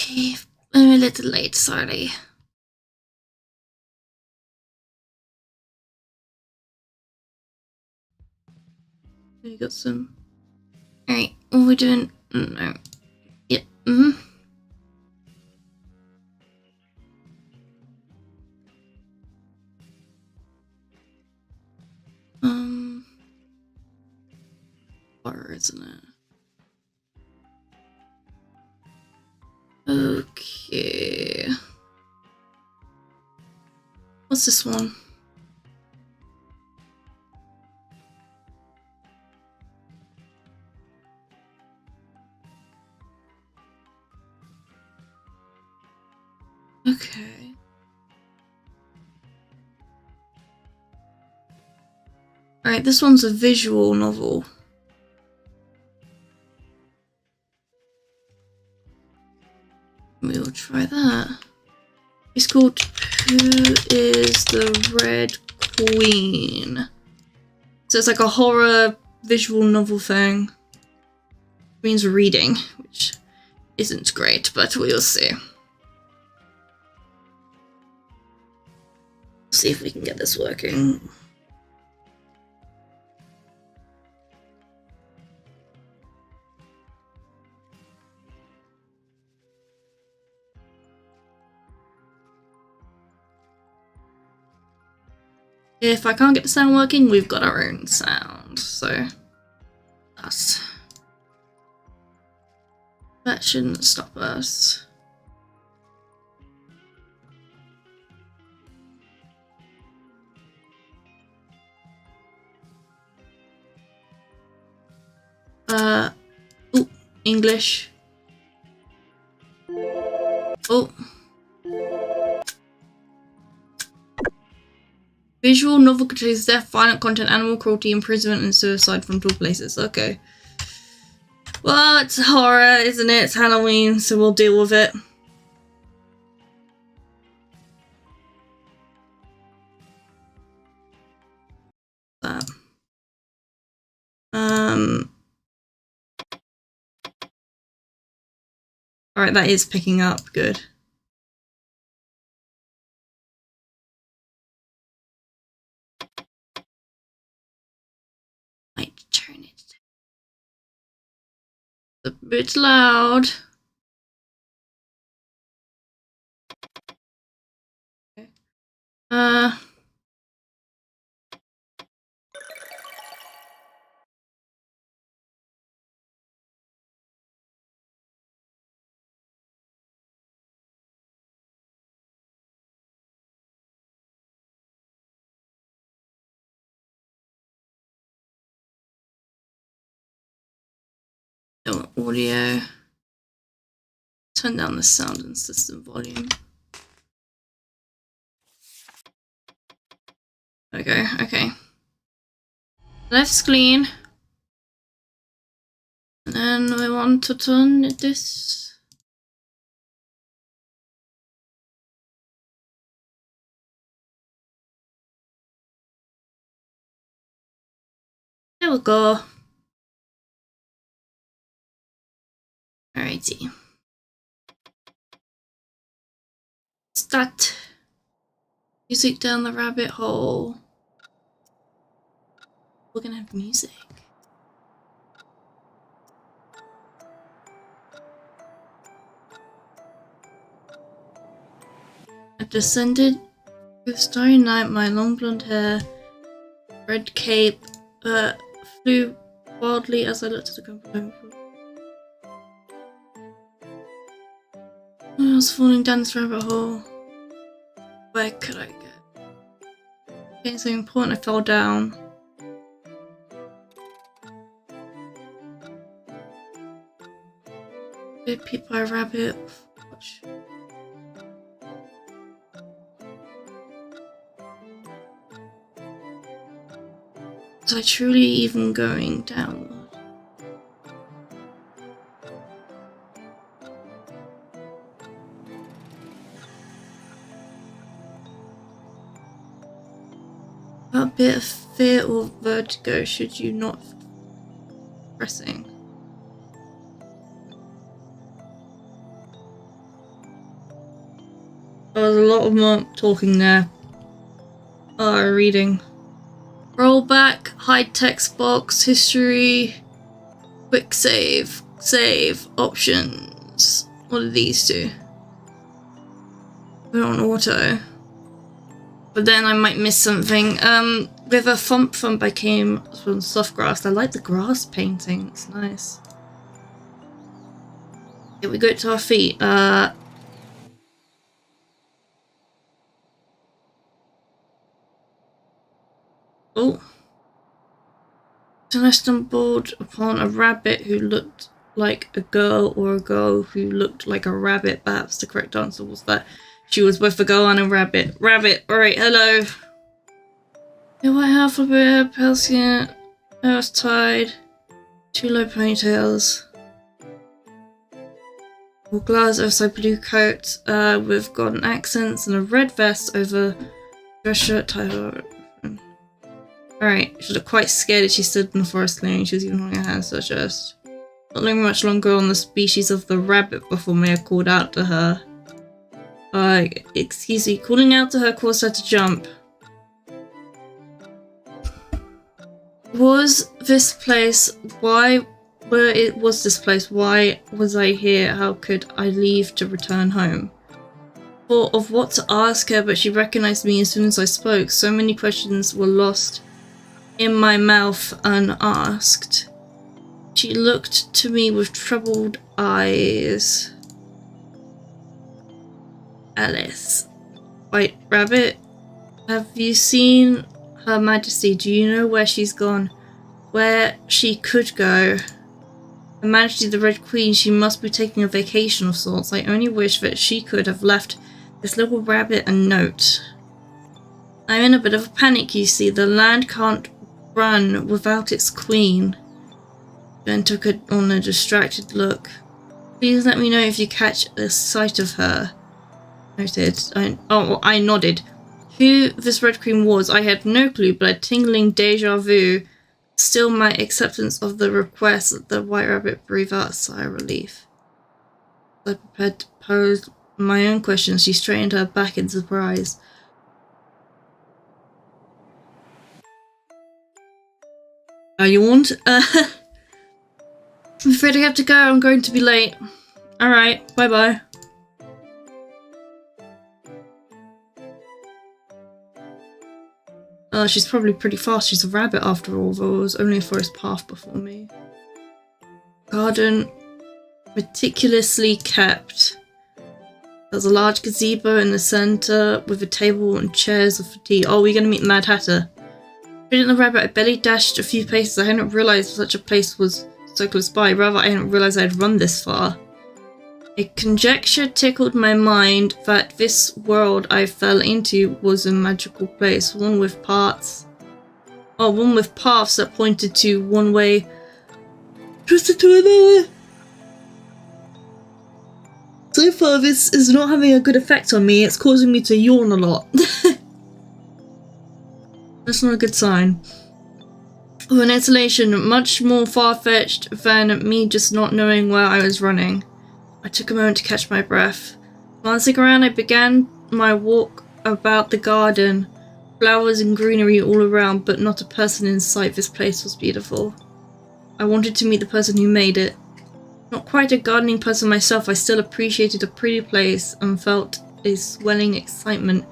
Okay, I'm a little late, sorry. We got some. Alright, what are we doing? No. Yeah, Horror, isn't it? Okay. What's this one? Okay. Alright, this one's a visual novel. We'll try that. It's called Who is the Red Queen? So it's like a horror visual novel thing. It means reading, which isn't great, but we'll see. See if we can get this working. If I can't get the sound working, we've got our own sound, so that shouldn't stop us. English. Visual novel contains death, violent content, animal cruelty, imprisonment, and suicide from 12 places. Okay. Well, it's horror, isn't it? It's Halloween, so we'll deal with it. That. Alright, that is picking up. Good. Might turn it a bit loud. Okay. Audio. Turn down the sound and system volume. Okay. Left screen. And then we want to turn this. There we go. Alrighty. Start. Music down the rabbit hole. We're gonna have music. I descended with starry night, my long blonde hair, red cape, flew wildly as I looked at the comfort. I was falling down this rabbit hole. Where could I go? Getting something important, I fell down. Bit peeped by a rabbit. Watch. Was I truly even going downward? A bit of fear or vertigo should you not pressing. There was a lot of more talking there. Reading. Roll back, hide text box, history, quick save, save, options. What do these do? Put on auto. But then I might miss something. With a thump I came from soft grass. I like the grass painting, it's nice. Here we go to our feet. Oh. Then I stumbled upon a rabbit who looked like a girl, or a girl who looked like a rabbit. Perhaps the correct answer was that she was both a girl and a rabbit. Rabbit, alright, hello. Here I have a bit of pale skin, hair was tied, 2 low ponytails. All glass outside blue coat with golden accents and a red vest over dress shirt tied. Alright, she looked quite scared as she stood in the forest clearing. She was even holding her hands to her chest. Not looking much longer on the species of the rabbit before Maya called out to her. Excuse me, calling out to her caused her to jump. Was this place? Why? Where it was this place? Why was I here? How could I leave to return home? Thought of what to ask her, but she recognized me as soon as I spoke. So many questions were lost in my mouth unasked. She looked to me with troubled eyes. Alice. White Rabbit? Have you seen Her Majesty? Do you know where she's gone? Where she could go? Her Majesty the Red Queen, she must be taking a vacation of sorts. I only wish that she could have left this little rabbit a note. I'm in a bit of a panic, you see. The land can't run without its queen. Ben took it on a distracted look. Please let me know if you catch a sight of her. Noted. I nodded. Who this Red Queen was, I had no clue, but a tingling deja vu. Still, my acceptance of the request that the White Rabbit breathed out a sigh of relief. I prepared to pose my own questions. She straightened her back in surprise. I yawned. I'm afraid I have to go. I'm going to be late. Alright, bye-bye. She's probably pretty fast. She's a rabbit after all. There was only a forest path before me. Garden meticulously kept. There's a large gazebo in the centre with a table and chairs for tea. Oh, we're going to meet Mad Hatter. Treating the rabbit, I barely dashed a few paces. I hadn't realised such a place was so close by. Rather, I hadn't realised I'd run this far. A conjecture tickled my mind that this world I fell into was a magical place, one with paths that pointed to one way, twisted to another. So far, this is not having a good effect on me. It's causing me to yawn a lot. That's not a good sign. Of an installation much more far-fetched than me just not knowing where I was running. I took a moment to catch my breath. Glancing around, I began my walk about the garden. Flowers and greenery all around, but not a person in sight. This place was beautiful. I wanted to meet the person who made it. Not quite a gardening person myself, I still appreciated a pretty place and felt a swelling excitement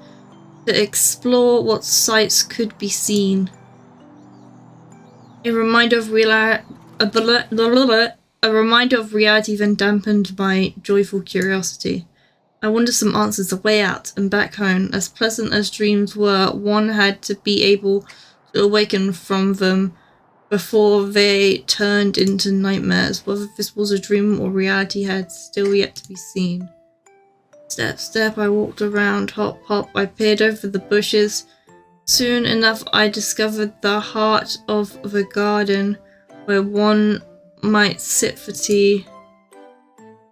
to explore what sights could be seen. A reminder of reality then dampened my joyful curiosity. I wanted some answers the way out and back home. As pleasant as dreams were, one had to be able to awaken from them before they turned into nightmares. Whether this was a dream or reality had still yet to be seen. Step, step, I walked around. Hop, hop, I peered over the bushes. Soon enough, I discovered the heart of the garden, where one might sit for tea.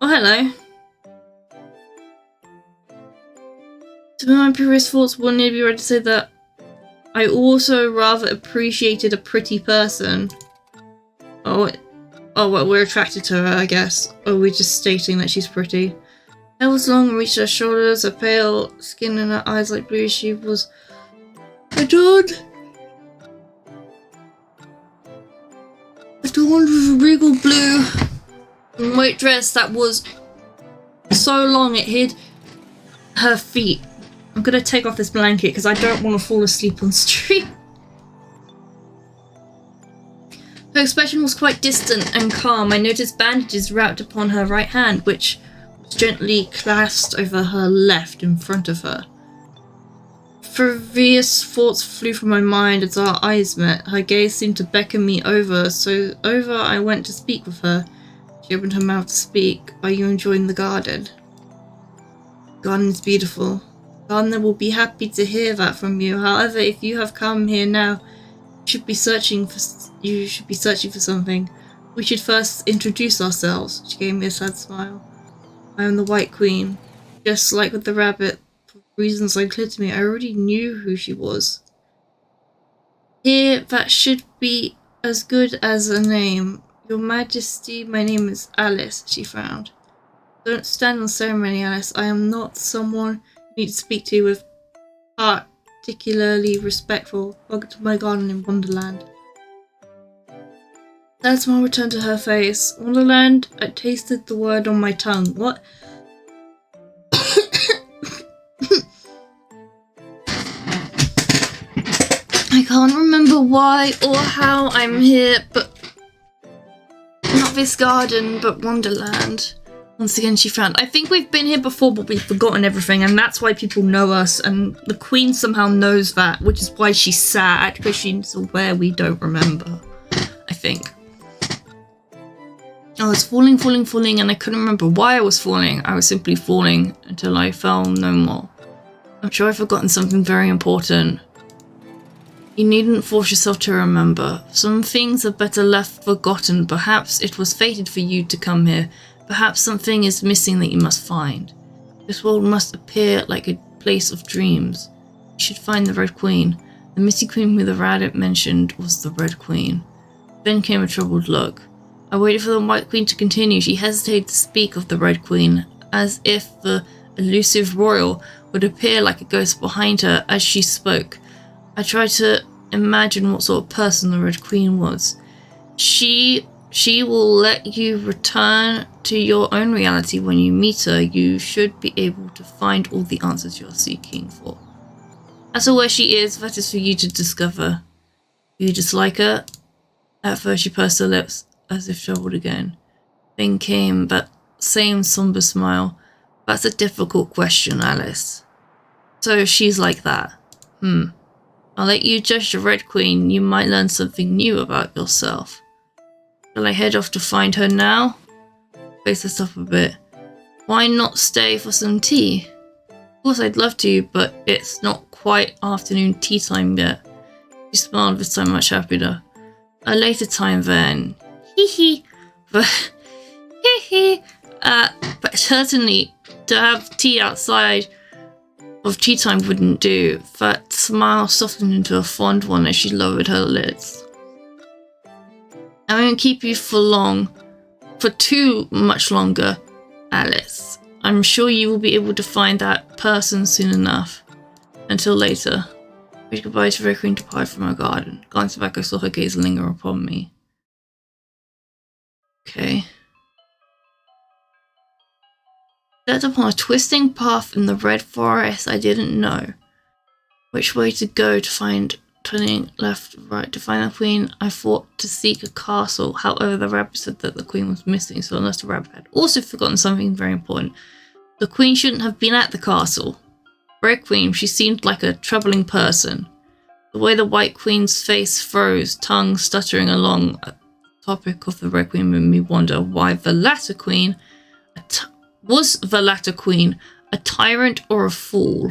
Oh, hello. To my previous thoughts, wouldn't it be right to say that I also rather appreciated a pretty person? Oh, well, we're attracted to her, I guess. Or we're just stating that she's pretty. Hair was long and reached her shoulders, her pale skin and her eyes like blue. She was adorned with a regal blue and white dress that was so long it hid her feet. I'm gonna take off this blanket because I don't want to fall asleep on stream. Her expression was quite distant and calm. I noticed bandages wrapped upon her right hand, which was gently clasped over her left in front of her. Various thoughts flew from my mind as our eyes met. Her gaze seemed to beckon me over, so over I went to speak with her. She opened her mouth to speak. Are you enjoying the garden? The garden is beautiful. The gardener will be happy to hear that from you. However, if you have come here now, you should be searching for something. We should first introduce ourselves. She gave me a sad smile. I am the White Queen. Just like with the rabbit, for reasons unclear to me, I already knew who she was. Here, that should be as good as a name. Your Majesty, my name is Alice, she frowned. Don't stand on ceremony, Alice. I am not someone you need to speak to with particularly respectful. Welcome to my garden in Wonderland. That smile returned to her face. Wonderland, I tasted the word on my tongue. What? I can't remember why or how I'm here, but not this garden, but Wonderland. Once again, she frowned. I think we've been here before, but we've forgotten everything, and that's why people know us, and the Queen somehow knows that, which is why she's sad, because she's aware we don't remember, I think. I was falling, and I couldn't remember why I was falling. I was simply falling until I fell no more. I'm sure I've forgotten something very important. You needn't force yourself to remember. Some things are better left forgotten. Perhaps it was fated for you to come here. Perhaps something is missing that you must find. This world must appear like a place of dreams. You should find the Red Queen. The Misty Queen who the rabbit mentioned was the Red Queen. Then came a troubled look. I waited for the White Queen to continue. She hesitated to speak of the Red Queen, as if the elusive royal would appear like a ghost behind her as she spoke. I tried to imagine what sort of person the Red Queen was. She will let you return to your own reality when you meet her. You should be able to find all the answers you're seeking for. As for where she is, that is for you to discover. Do you dislike her? At first she pursed her lips, as if troubled again. Then came that same somber smile. That's a difficult question, Alice. So she's like that. I'll let you judge the Red Queen. You might learn something new about yourself. Shall I head off to find her now? Face this up a bit. Why not stay for some tea? Of course I'd love to, but it's not quite afternoon tea time yet. She smiled with so much happier. A later time then. Hee but certainly to have tea outside of tea time wouldn't do. That smile softened into a fond one as she lowered her lids. I won't keep you for too much longer, Alice. I'm sure you will be able to find that person soon enough. Until later. Bid goodbye to Red Queen departed from her garden. Glancing back, I saw her gaze linger upon me. Okay. Set upon a twisting path in the red forest, I didn't know which way to go to find, turning left, right to find the queen. I thought to seek a castle. However, the rabbit said that the queen was missing, so unless the rabbit had also forgotten something very important, the queen shouldn't have been at the castle. Red Queen, she seemed like a troubling person. The way the White Queen's face froze, tongue stuttering along a topic of the Red Queen made me wonder why the latter queen was the latter queen a tyrant or a fool?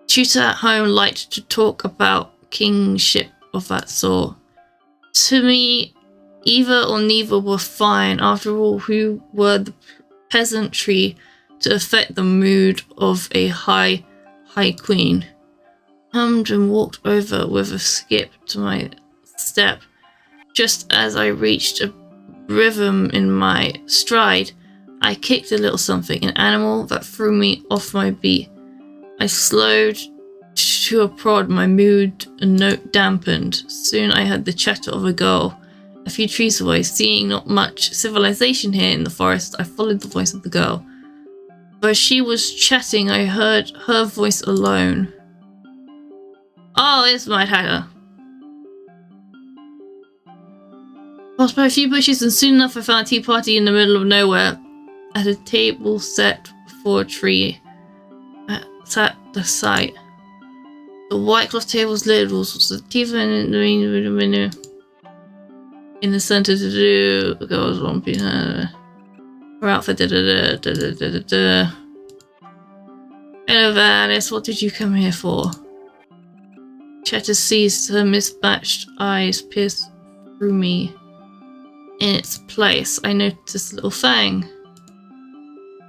Tutor at home liked to talk about kingship of that sort. To me, either or neither were fine. After all, who were the peasantry to affect the mood of a high queen? Hummed and walked over with a skip to my step. Just as I reached a rhythm in my stride, I kicked a little something, an animal that threw me off my beat. I slowed to a prod, my mood and note dampened. Soon I heard the chatter of a girl a few trees away. Seeing not much civilization here in the forest, I followed the voice of the girl. Though she was chatting, I heard her voice alone. Oh, it's Mad Hatter. Passed by a few bushes and soon enough I found a tea party in the middle of nowhere. At a table set before a tree. I sat the sight. The white cloth table's lid was the teeth in the menu. In the center to do the girl's one piece. Her outfit Hello there, Alice, what did you come here for? Cheddar seized, her mismatched eyes pierced through me. In its place, I noticed a little thing.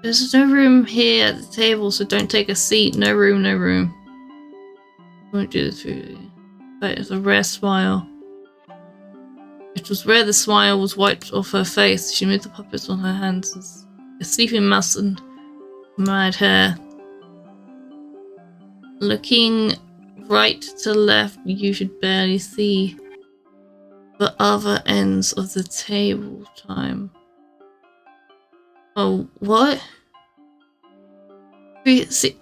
There's no room here at the table, so don't take a seat. No room, no room. I won't do this for you. But it's a rare smile. It was rare the smile was wiped off her face. She moved the puppets on her hands. A sleeping mouse and mad hair. Looking right to left, you should barely see the other ends of the table time. Oh, what? See,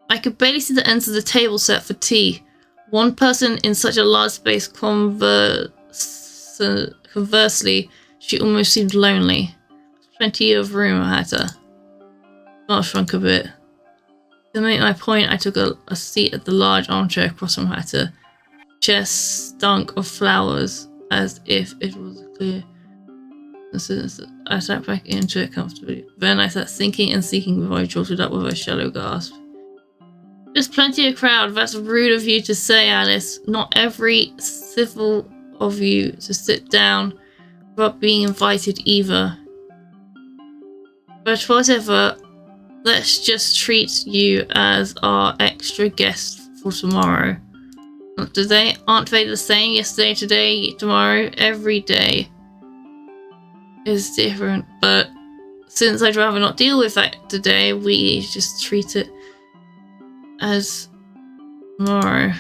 I could barely see the ends of the table set for tea. One person in such a large space, conversely, she almost seemed lonely. Plenty of room, I had her. Not shrunk a bit. To make my point, I took a seat at the large armchair across from Hatter. Chair stunk of flowers, as if it was clear. I sat back into it comfortably. Then I sat thinking and seeking before I jolted up with a shallow gasp. There's plenty of crowd. That's rude of you to say, Alice. Not every civil of you to sit down without being invited either. But whatever, let's just treat you as our extra guest for tomorrow. Aren't they the same? Yesterday, today, tomorrow, every day is different. But since I'd rather not deal with that today, we just treat it as tomorrow.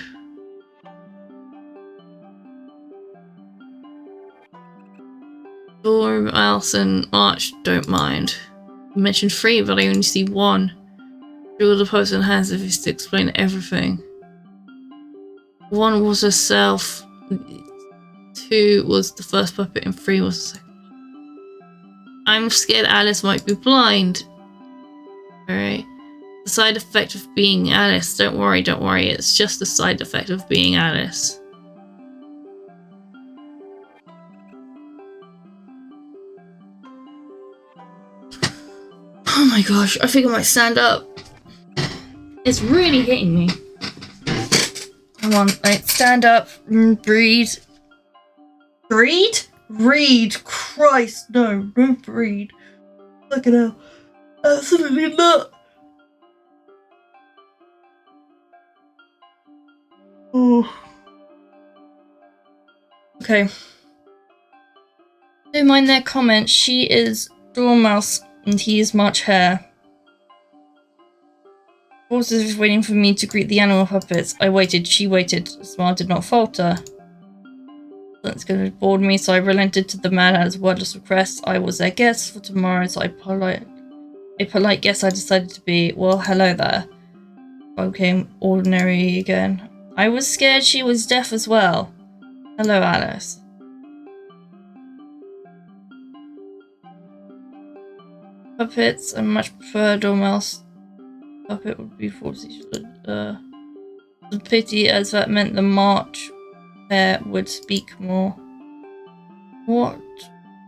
Dormouse and Arch don't mind. You mentioned 3, but I only see 1. Drew the post in hands if he's to explain everything. 1 was herself, 2 was the first puppet, and 3 was the second. I'm scared Alice might be blind. Alright. The side effect of being Alice. Don't worry, it's just the side effect of being Alice. Oh my gosh, I think I might stand up. It's really hitting me. Come on, right, stand up, breathe. Breathe? Read, Christ, no, don't breathe. Fucking hell. Absolutely not. Oh. Okay. Don't mind their comments. She is Dormouse and he is March Hare. Horses is waiting for me to greet the animal puppets. I waited, she waited. The smile did not falter. That's going to bore me, so I relented to the man at his wordless request. I was their guest for tomorrow, so a polite guest I decided to be. Well, hello there. I became ordinary again. I was scared she was deaf as well. Hello, Alice. Puppets, I much prefer Dormouse. Puppet would be forced. A pity, as that meant the March Hare would speak more. What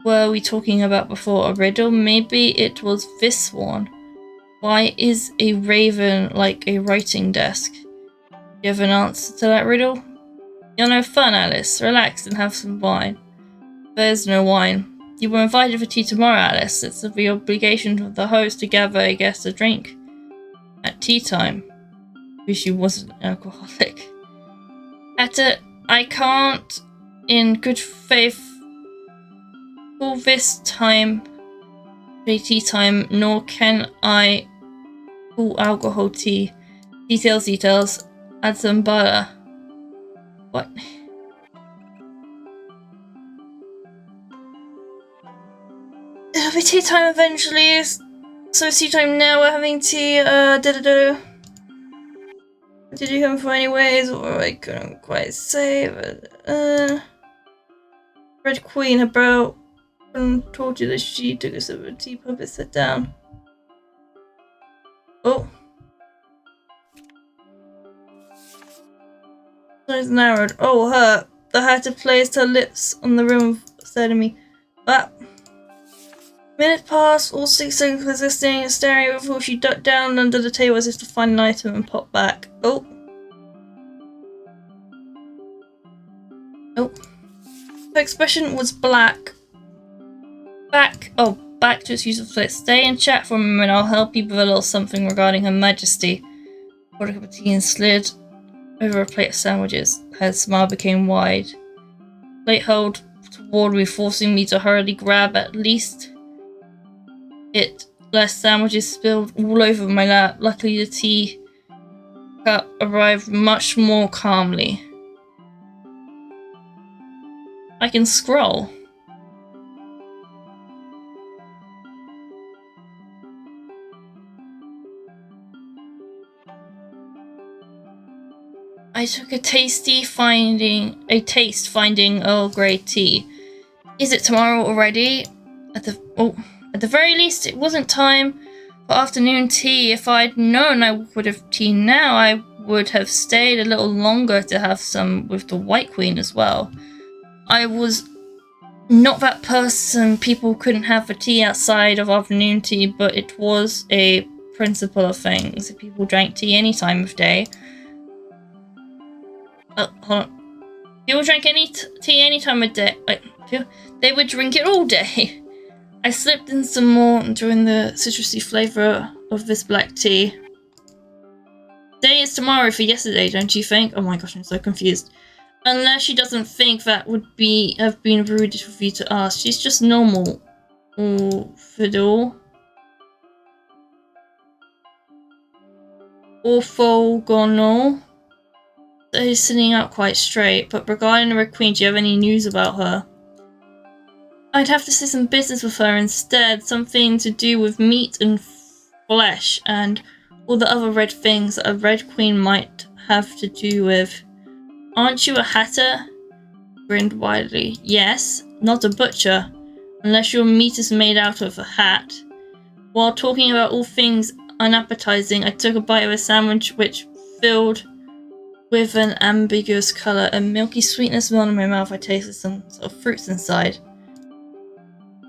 were we talking about before? A riddle? Maybe it was this one. Why is a raven like a writing desk? You have an answer to that riddle? You're no fun, Alice. Relax and have some wine. There's no wine. You were invited for tea tomorrow, Alice. It's the obligation of the host to gather a guest a drink at tea time. Wish you wasn't an alcoholic. I can't, in good faith, call this time tea time, nor can I call alcohol tea. Details. Add some butter. What? It'll be tea time eventually. So it's tea time now. We're having tea. What did you come for anyways? Or I couldn't quite say, but Red Queen, her bro, told you that she took a sip of tea. Puppet, sit down. Oh. Eyes narrowed. Oh, her. The hatter placed her lips on the rim instead of me. But minute passed, all 6 seconds persisting and staring before she ducked down under the table as if to find an item and popped back. Oh. Her expression was black. Back to its usual place. Stay and chat for a moment. I'll help you with a little something regarding Her Majesty. Poured a cup of tea and slid over a plate of sandwiches. Her smile became wide. Plate held toward me, forcing me to hurriedly grab at least it, lest sandwiches spilled all over my lap. Luckily, the tea cup arrived much more calmly. I can scroll. I took a taste finding Earl Grey tea. Is it tomorrow already? At the very least, it wasn't time for afternoon tea. If I'd known I would have tea now, I would have stayed a little longer to have some with the White Queen as well. I was not that person people couldn't have for tea outside of afternoon tea, but it was a principle of things. If people drank tea any time of day. Hold on. People drank tea any time of day. They would drink it all day. I slipped in some more during the citrusy flavour of this black tea. Today is tomorrow for yesterday, don't you think? Oh my gosh, I'm so confused. Unless she doesn't think that would have been rude for you to ask. She's just normal. Fiddle. Orthogonal. He's sitting out quite straight, but regarding the Red Queen, do you have any news about her? I'd have to say some business with her instead, something to do with meat and flesh, and all the other red things that a Red Queen might have to do with. Aren't you a hatter? Grinned widely. Yes, not a butcher, unless your meat is made out of a hat. While talking about all things unappetizing, I took a bite of a sandwich which filled with an ambiguous colour. A milky sweetness melted in my mouth. I tasted some sort of fruits inside.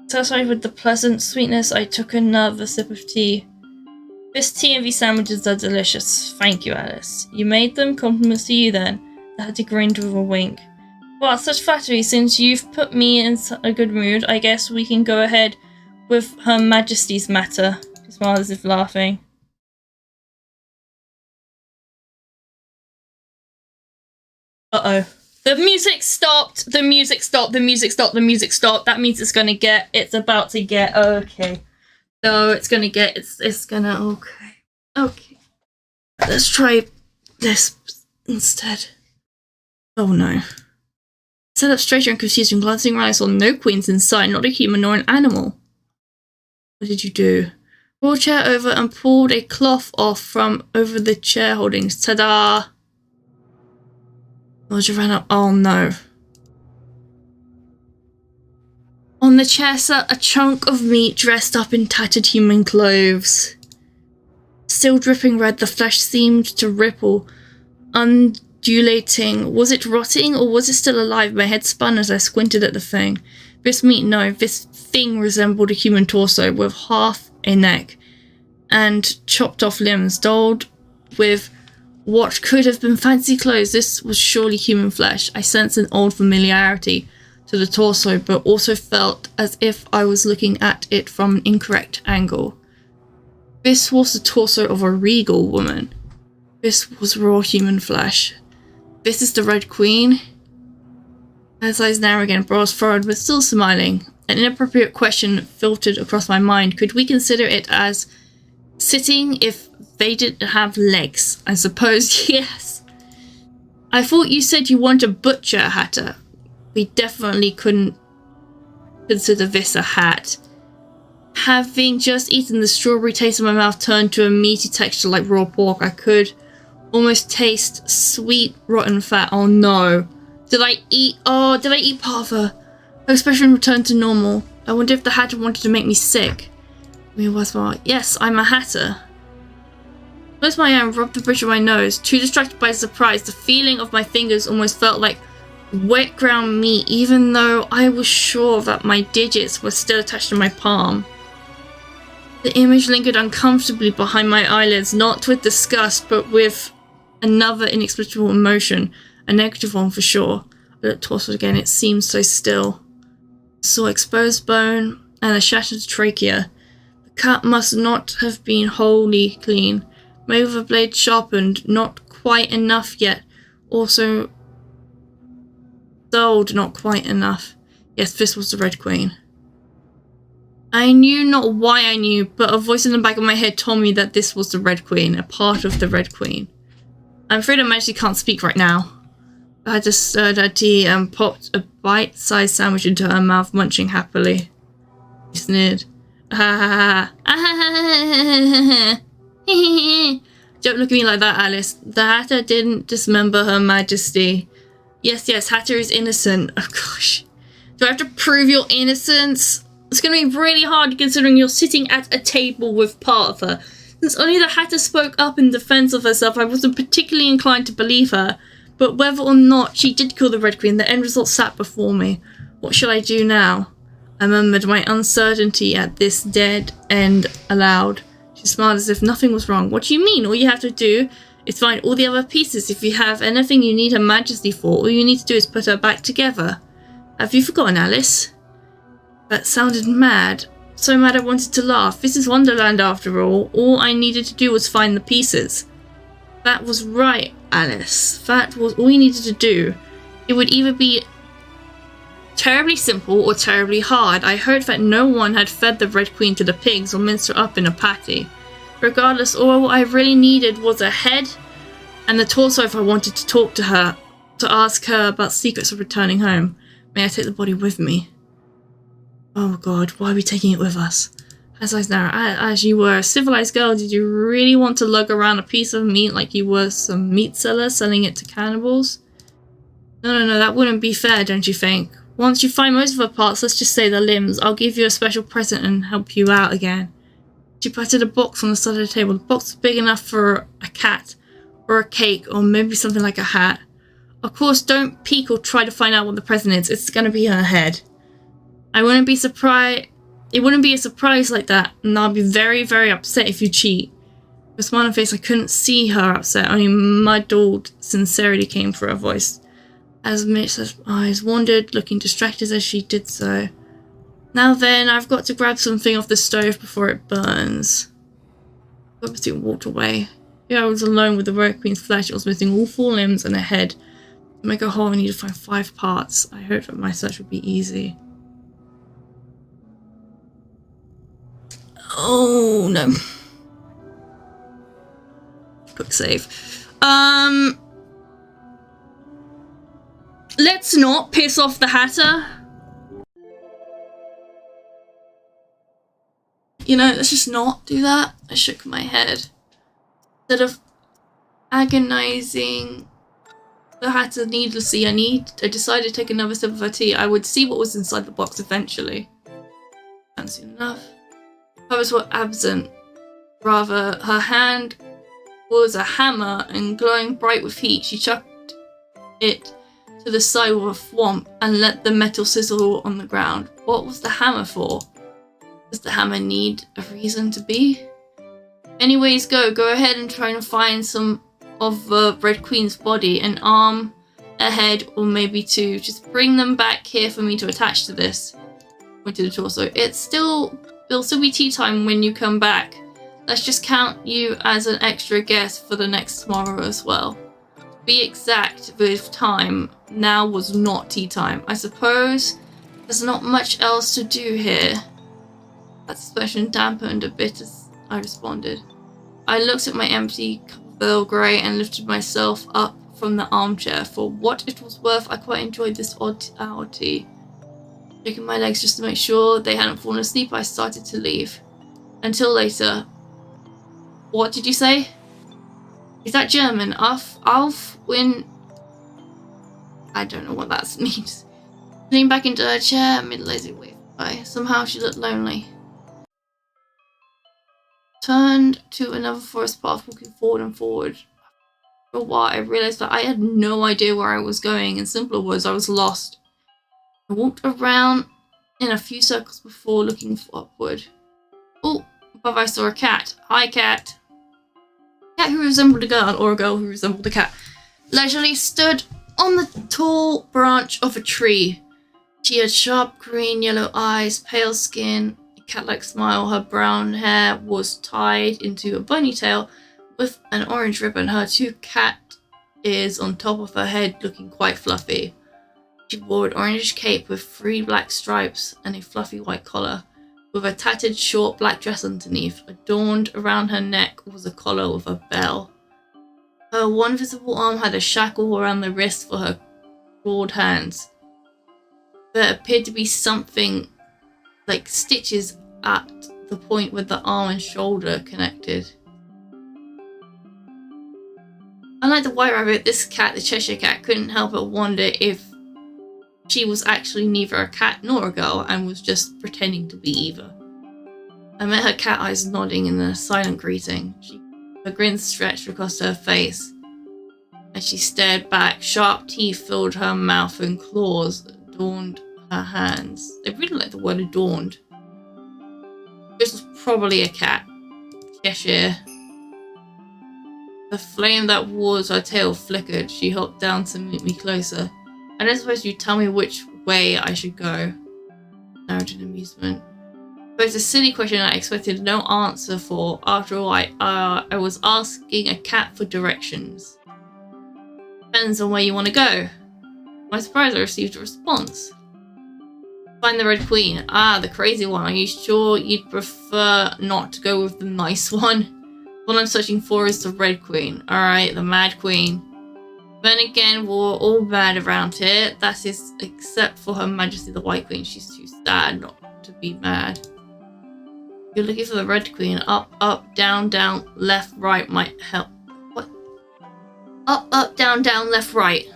Satisfied with the pleasant sweetness, I took another sip of tea. This tea and these sandwiches are delicious. Thank you, Alice. You made them? Compliments to you, then. The hatter grinned with a wink. Well, such flattery. Since you've put me in a good mood, I guess we can go ahead with Her Majesty's matter. She smiled as if laughing. Uh-oh. The music stopped. The music stopped. The music stopped. The music stopped. That means it's about to get, okay. So it's gonna, okay. Okay. Let's try this instead. Oh no. Sat up straighter and confused and glancing around, I saw no queens in sight, not a human nor an animal. What did you do? Rolled a chair over and pulled a cloth off from over the chair holdings. Ta-da! Roger ran up. Oh no. On the chair sat a chunk of meat dressed up in tattered human clothes. Still dripping red, the flesh seemed to ripple, undulating. Was it rotting or was it still alive? My head spun as I squinted at the thing. This meat, no, this thing resembled a human torso with half a neck and chopped off limbs, dolled with what could have been fancy clothes. This was surely human flesh. I sensed an old familiarity to the torso, but also felt as if I was looking at it from an incorrect angle. This was the torso of a regal woman. This was raw human flesh. This is the Red Queen. Her eyes narrow again, brows furrowed, but still smiling. An inappropriate question filtered across my mind. Could we consider it as sitting if they didn't have legs? I suppose yes. I thought you said you wanted a butcher, Hatter. We definitely couldn't consider this a hat. Having just eaten, the strawberry taste in my mouth turned to a meaty texture like raw pork. I could almost taste sweet, rotten fat. Oh no. Did I eat part of her? Her expression returned to normal. I wonder if the Hatter wanted to make me sick. Me was well. Yes, I'm a Hatter. Closed my eye and rubbed the bridge of my nose. Too distracted by surprise, the feeling of my fingers almost felt like wet ground meat, even though I was sure that my digits were still attached to my palm. The image lingered uncomfortably behind my eyelids, not with disgust, but with another inexplicable emotion. A negative one for sure. I looked towards it again. It seemed so still. I saw exposed bone and a shattered trachea. The cut must not have been wholly clean. Maybe with a blade sharpened, not quite enough yet. Also dulled, not quite enough. Yes, this was the Red Queen. I knew not why I knew, but a voice in the back of my head told me that this was the Red Queen, a part of the Red Queen. I'm afraid I actually can't speak right now. I just stirred her tea and popped a bite-sized sandwich into her mouth, munching happily. She sneered. Ah ha ha. Don't look at me like that, Alice. The Hatter didn't dismember Her Majesty. Yes, Hatter is innocent. Oh gosh. Do I have to prove your innocence? It's going to be really hard considering you're sitting at a table with part of her. Since only the Hatter spoke up in defense of herself, I wasn't particularly inclined to believe her. But whether or not she did kill the Red Queen, the end result sat before me. What shall I do now? I murmured my uncertainty at this dead end aloud. She smiled as if nothing was wrong. What do you mean? All you have to do is find all the other pieces. If you have anything you need Her Majesty for, all you need to do is put her back together. Have you forgotten, Alice? That sounded mad. So mad I wanted to laugh. This is Wonderland after all. All I needed to do was find the pieces. That was right, Alice. That was all you needed to do. It would either be terribly simple or terribly hard. I heard that no one had fed the Red Queen to the pigs or minced her up in a patty. Regardless, all I really needed was a head and the torso if I wanted to talk to her, to ask her about secrets of returning home. May I take the body with me? Oh god, why are we taking it with us? As you were a civilized girl, did you really want to lug around a piece of meat like you were some meat seller selling it to cannibals? No, that wouldn't be fair, don't you think? Once you find most of her parts, let's just say the limbs, I'll give you a special present and help you out again. She patted a box on the side of the table. The box was big enough for a cat, or a cake, or maybe something like a hat. Of course, don't peek or try to find out what the present is. It's going to be her head. I wouldn't be surprised. It wouldn't be a surprise like that, and I'll be very, very upset if you cheat. With a smile on her face, I couldn't see her upset. Only muddled sincerity came from her voice. As Mitch's eyes wandered, looking distracted as she did so. Now then, I've got to grab something off the stove before it burns. Obviously walked away. Here I was alone with the Red Queen's flesh. It was missing all 4 limbs and a head. To make a whole, I need to find 5 parts. I hoped that my search would be easy. Oh no. Quick save. Let's not piss off the Hatter. You know, let's just not do that. I shook my head. Instead of agonizing the Hatter needlessly, I decided to take another sip of her tea. I would see what was inside the box eventually. Fancy enough. Covers were absent. Rather, her hand was a hammer and glowing bright with heat. She chucked it to the side of a thwomp and let the metal sizzle on the ground. What was the hammer for? Does the hammer need a reason to be? Anyways, go ahead and try and find some of the Red Queen's body, an arm, a head, or maybe 2. Just bring them back here for me to attach to this. Pointed the torso. It'll still be tea time when you come back. Let's just count you as an extra guest for the next tomorrow as well. To be exact with time, now was not tea time. I suppose There's not much else to do here. That suspicion dampened a bit as I responded. I looked at my empty cup of Earl Grey and lifted myself up from the armchair. For what it was worth, I quite enjoyed this odd outie. Shaking my legs just to make sure they hadn't fallen asleep, I started to leave. Until later. What did you say? Is that German? Auf when... I don't know what that means. Leaned back into her chair, mid-lazy waved by. Somehow she looked lonely. Turned to another forest path, walking forward and forward. For a while, I realized that I had no idea where I was going. In simpler words, I was lost. I walked around in a few circles before looking upward. Oh, above I saw a cat. Hi, cat. A cat who resembled a girl, or a girl who resembled a cat, leisurely stood on the tall branch of a tree. She had sharp green-yellow eyes, pale skin, a cat-like smile. Her brown hair was tied into a ponytail with an orange ribbon. Her two cat ears on top of her head looking quite fluffy. She wore an orange cape with 3 black stripes and a fluffy white collar, with a tattered short black dress underneath. Adorned around her neck was a collar with a bell. Her one visible arm had a shackle around the wrist for her clawed hands. There appeared to be something like stitches at the point where the arm and shoulder connected. Unlike the white rabbit, this cat, the Cheshire Cat, couldn't help but wonder if she was actually neither a cat nor a girl and was just pretending to be either. I met her cat eyes nodding in a silent greeting. Her grin stretched across her face as she stared back. Sharp teeth filled her mouth and claws adorned her hands. They really like the word adorned. This was probably a cat. Cheshire. The flame that was her tail flickered. She hopped down to meet me closer. I don't suppose you'd tell me which way I should go. Narrowed in amusement. But it's a silly question I expected no answer for. After all, I was asking a cat for directions. Depends on where you want to go. To my surprise, I received a response. Find the Red Queen. Ah, the crazy one. Are you sure you'd prefer not to go with the nice one? What I'm searching for is the Red Queen. Alright, the Mad Queen. Then again, we're all mad around here. That is, except for Her Majesty the White Queen. She's too sad not to be mad. You're looking for the Red Queen. Up, up, down, down, left, right might help. What? Up, up, down, down, left, right.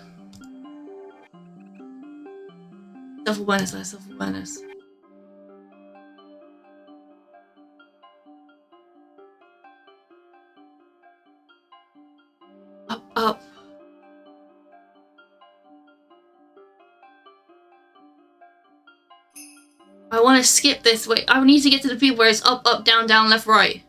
Self-awareness, self-awareness. Up, up. I want to skip this way. I need to get to the people where it's up, up, down, down, left, right.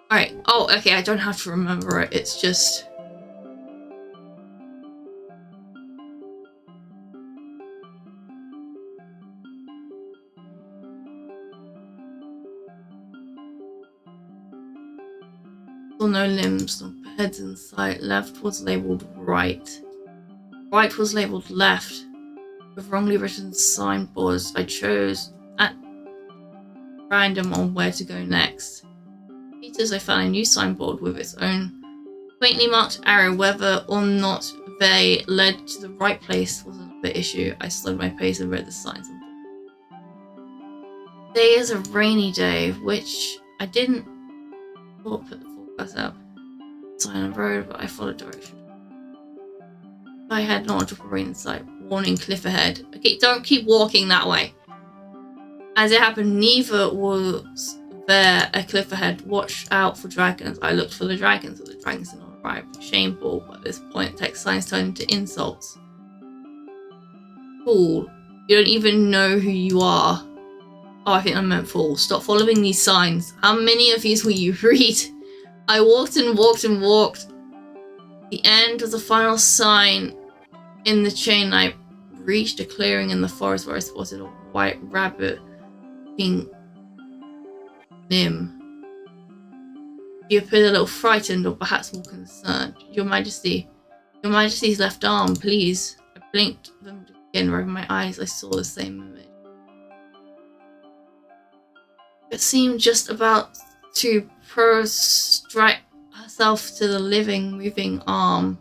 Alright. Oh, okay. I don't have to remember it. It's just... no limbs, no heads in sight. Left was labelled right. Right was labelled left. With wrongly written signboards, I chose at random on where to go next. Peters, I found a new signboard with its own quaintly marked arrow. Whether or not they led to the right place wasn't the issue. I slowed my pace and read the signs. Today is a rainy day, which I didn't put the forecast up. Sign on the road, but I followed direction. I had not a drop of rain in sight. Warning, cliff ahead. Okay, don't keep walking that way. As it happened, neither was there a cliff ahead. Watch out for dragons. I looked for the dragons, but the dragons did not arrive. Shameful. At this point, text signs turned into insults. Fool. You don't even know who you are. Oh, I think I meant fool. Stop following these signs. How many of these will you read? I walked and walked and walked. The end of the final sign in the chain. I reached a clearing in the forest where I spotted a white rabbit being limb. You appeared a little frightened or perhaps more concerned. Your Majesty's left arm, please. I blinked them again, rubbing my eyes. I saw the same image. It seemed just about to prostrate herself to the living, moving arm.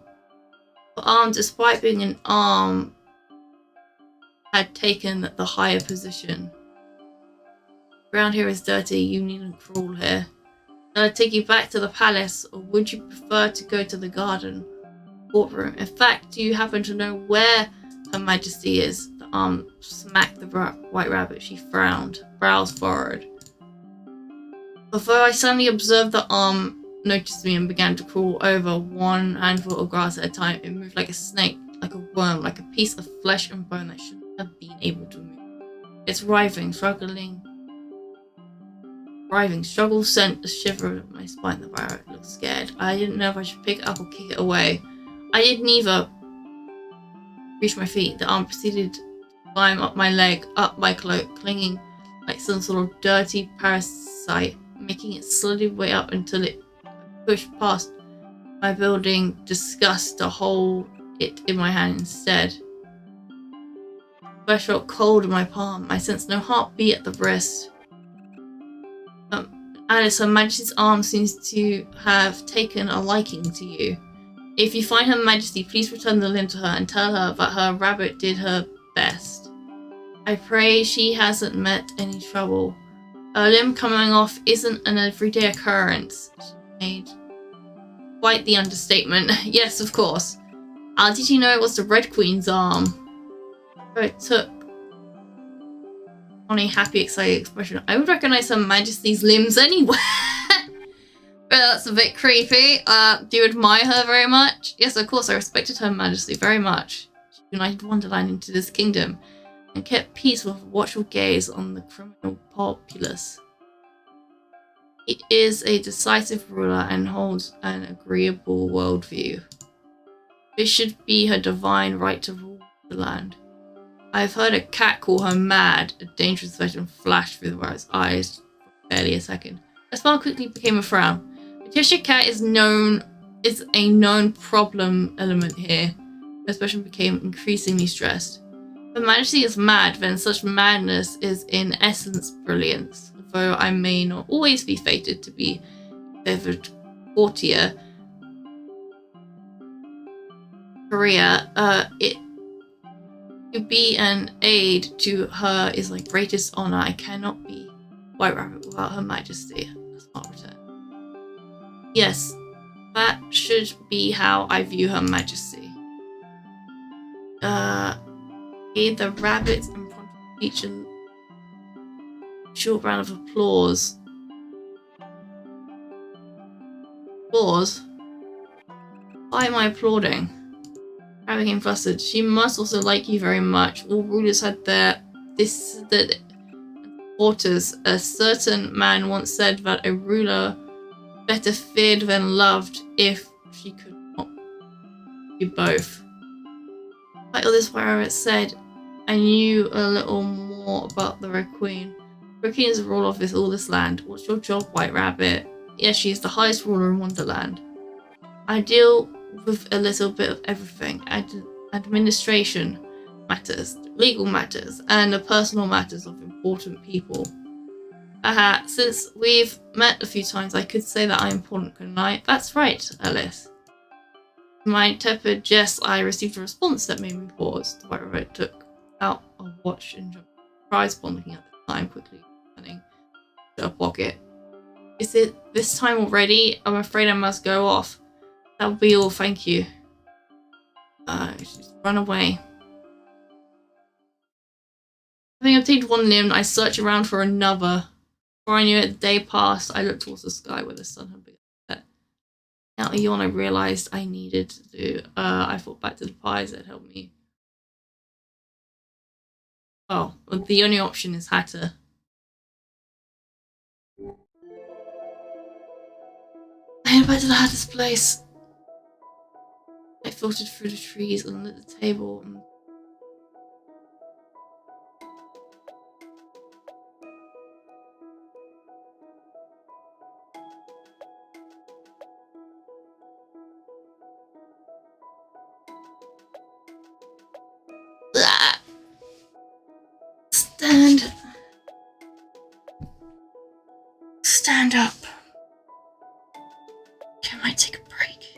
The arm, despite being an arm, had taken the higher position. Ground here is dirty. You needn't crawl here. Shall I take you back to the palace, or would you prefer to go to the garden? Courtroom. In fact, do you happen to know where Her Majesty is? The arm smacked the white rabbit. She frowned, brows furrowed. Although I suddenly observed the arm noticed me and began to crawl over one handful of grass at a time. It moved like a snake, like a worm, like a piece of flesh and bone that shouldn't have been able to move. Its writhing, struggle sent a shiver up my spine. The rabbit looked scared. I didn't know if I should pick it up or kick it away. I did neither. Reached my feet. The arm proceeded to climb up my leg, up my cloak, clinging like some sort of dirty parasite, making it slowly way up until it pushed past my building disgust to hold it in my hand instead. I felt cold in my palm. I sensed no heartbeat at the wrist. Alice, Her Majesty's arm seems to have taken a liking to you. If you find Her Majesty, please return the limb to her and tell her that her rabbit did her best. I pray she hasn't met any trouble. A limb coming off isn't an everyday occurrence. She made quite the understatement. Yes, of course. How did you know it was the Red Queen's arm? It took on a happy, excited expression. I would recognize Her Majesty's limbs anywhere. Well, that's a bit creepy. Do you admire her very much? Yes, of course, I respected Her Majesty very much. She united Wonderland into this kingdom and kept peace with a watchful gaze on the criminal populace. He is a decisive ruler and holds an agreeable worldview. This should be her divine right to rule the land. I've heard a cat call her mad. A dangerous vision flashed through the rabbit's eyes for barely a second. A smile quickly became a frown. The Cheshire Cat is a known problem element here. Her expression became increasingly stressed. Her Majesty is mad, then such madness is in essence brilliance. Although I may not always be fated to be favored courtier career, it to be an aid to her is my greatest honor. I cannot be White Rabbit without Her Majesty. A smart return. Yes, that should be how I view Her Majesty. Gave the rabbit in front of each a short round of applause. Applause? Why am I applauding? I became flustered. She must also like you very much. All rulers had their quarters. A certain man once said that a ruler better feared than loved if she could not be both. Like all this, where it said, I knew a little more about the Red Queen. The Red Queen is the ruler of all this land. What's your job, White Rabbit? Yes, she is the highest ruler in Wonderland. I deal with a little bit of everything. Administration matters, legal matters, and the personal matters of important people. Since we've met a few times, I could say that I'm important, couldn't I? That's right, Alice. In my tepid jest, I received a response that made me pause. The White Rabbit took out a watch and jumped surprise upon looking at the time, quickly turning to her pocket. Is it this time already? I'm afraid I must go off. That'll be all, thank you. Just run away. Having obtained one limb, I searched around for another. Before I knew it, the day passed. I looked towards the sky where the sun had begun to set. Out a yawn, I realized I needed to do. I thought back to the pies that helped me. Oh, well, the only option is Hatter. I headed back to the Hatter's place. I filtered through the trees and lit the table. Stand up. Okay, I might take a break.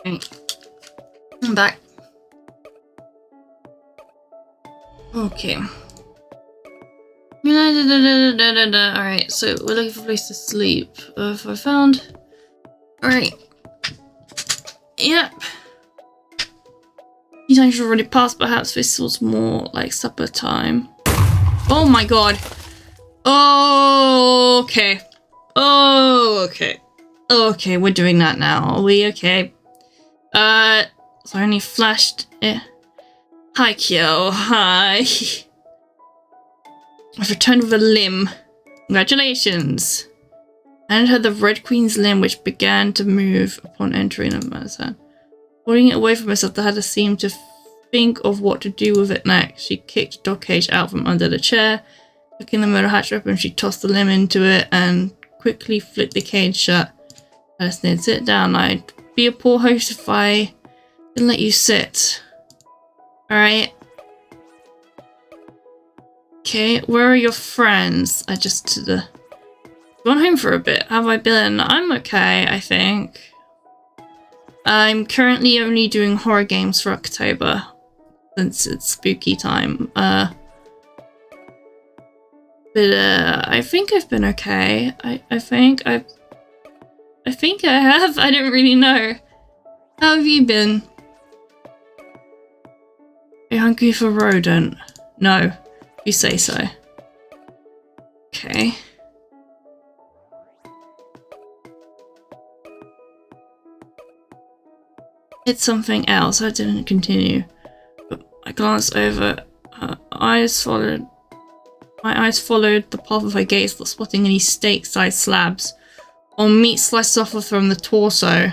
Okay. I'm back. Okay. Alright, so we're looking for a place to sleep. Have I found? Alright. Yep. These times should already passed, perhaps this was more like supper time. Oh my god. Oh, okay. Oh, okay. Okay, we're doing that now. Are we okay? So I only flashed it. Hi, Kyo. Hi. I've returned with a limb. Congratulations. I handed her the Red Queen's limb, which began to move upon entering the man's hand. Holding it away from herself, the Hatter seemed to think of what to do with it next. She kicked the dog cage out from under the chair. Picking the motor hatch open, she tossed the limb into it and quickly flipped the cage shut. I sneered, sit down. I'd be a poor host if I didn't let you sit. Alright. Okay, where are your friends? I just gone home for a bit. How have I been? I'm okay, I think. I'm currently only doing horror games for October since it's spooky time. But I think I've been okay. I think I have. I don't really know. How have you been? Are you hungry for rodent? No. You say so. Okay. It's something else. I didn't continue. But I glanced over. My eyes followed the path of her gaze, not spotting any steak-sized slabs or meat sliced off from the torso.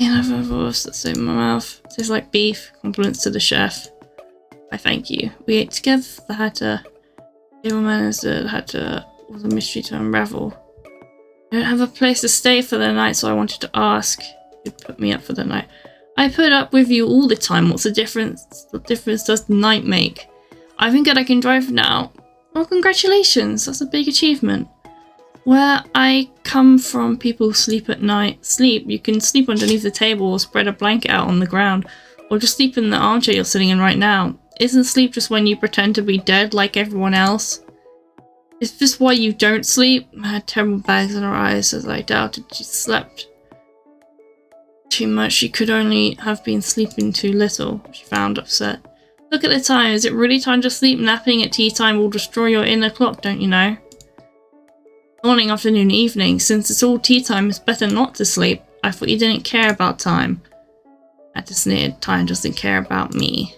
And I've a voice that's in my mouth. Tastes like beef. Compliments to the chef. I thank you. We ate together. The Hatter. Table manners. The Hatter was a mystery to unravel. I don't have a place to stay for the night, so I wanted to ask. You'd put me up for the night. I put up with you all the time. What's the difference? What difference does the night make? I think that I can drive now. Well, congratulations. That's a big achievement. Where I come from, people sleep at night. You can sleep underneath the table or spread a blanket out on the ground. Or just sleep in the armchair you're sitting in right now. Isn't sleep just when you pretend to be dead like everyone else? Is this why you don't sleep? I had terrible bags in her eyes as I doubted she slept too much. She could only have been sleeping too little, she found upset. Look at the time. Is it really time to sleep? Napping at tea time will destroy your inner clock, don't you know? Morning, afternoon, evening. Since it's all tea time, it's better not to sleep. I thought you didn't care about time. I just sneered. Time doesn't care about me.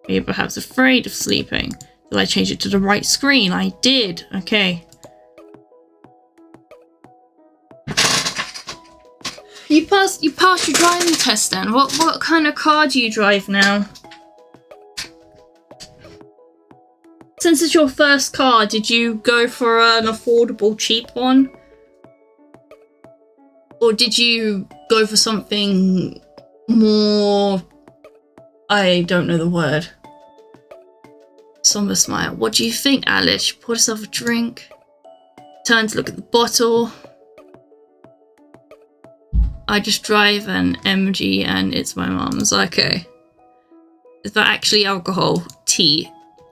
Are you perhaps afraid of sleeping? Did I change it to the right screen? I did. Okay. You passed your driving test then. What kind of car do you drive now? Since it's your first car, did you go for an affordable, cheap one? Or did you go for something more... I don't know the word. Somber smile. What do you think, Alice? She poured herself a drink. Turned to look at the bottle. I just drive an MG and it's my mum's. Okay. Is that actually alcohol? Tea.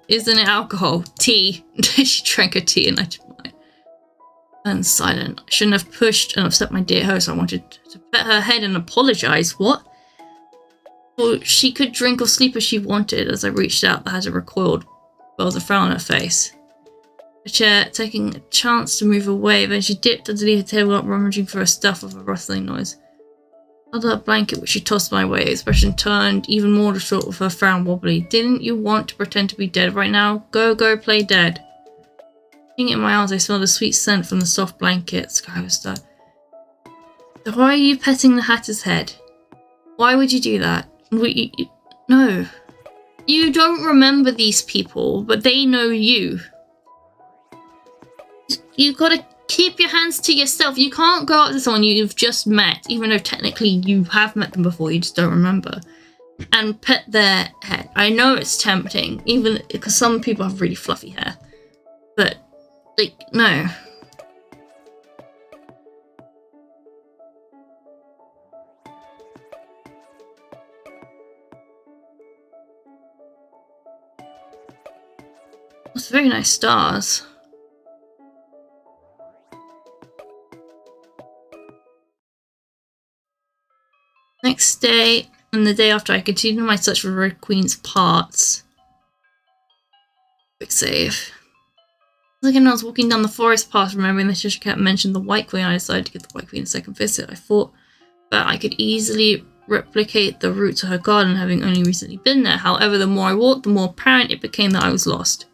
Isn't it alcohol? Tea. She drank a tea and I didn't mind. And silent. I shouldn't have pushed and upset my dear host. I wanted to pet her head and apologise. What? Well, she could drink or sleep as she wanted. As I reached out, the Hatter recoiled. There was a frown on her face. The chair, taking a chance to move away, then she dipped underneath the table, not rummaging for her stuff with a rustling noise. Another blanket which she tossed my way, expression turned even more distraught with her frown wobbly. Didn't you want to pretend to be dead right now? Go play dead. Looking in my arms, I smelled a sweet scent from the soft blanket. Sky was dark. So why are you petting the Hatter's head? Why would you do that? No. You don't remember these people, but they know you. You gotta keep your hands to yourself. You can't go up to someone you've just met, even though technically you have met them before, you just don't remember, and pet their head. I know it's tempting, even because some people have really fluffy hair, but, like, no. It's very nice stars. Next day and the day after, I continued my search for Red Queen's parts. Quick save. Again, I was walking down the forest path, remembering the Cheshire Cat mentioned the White Queen. I decided to give the White Queen a second visit. I thought that I could easily replicate the route to her garden, having only recently been there. However, the more I walked, the more apparent it became that I was lost.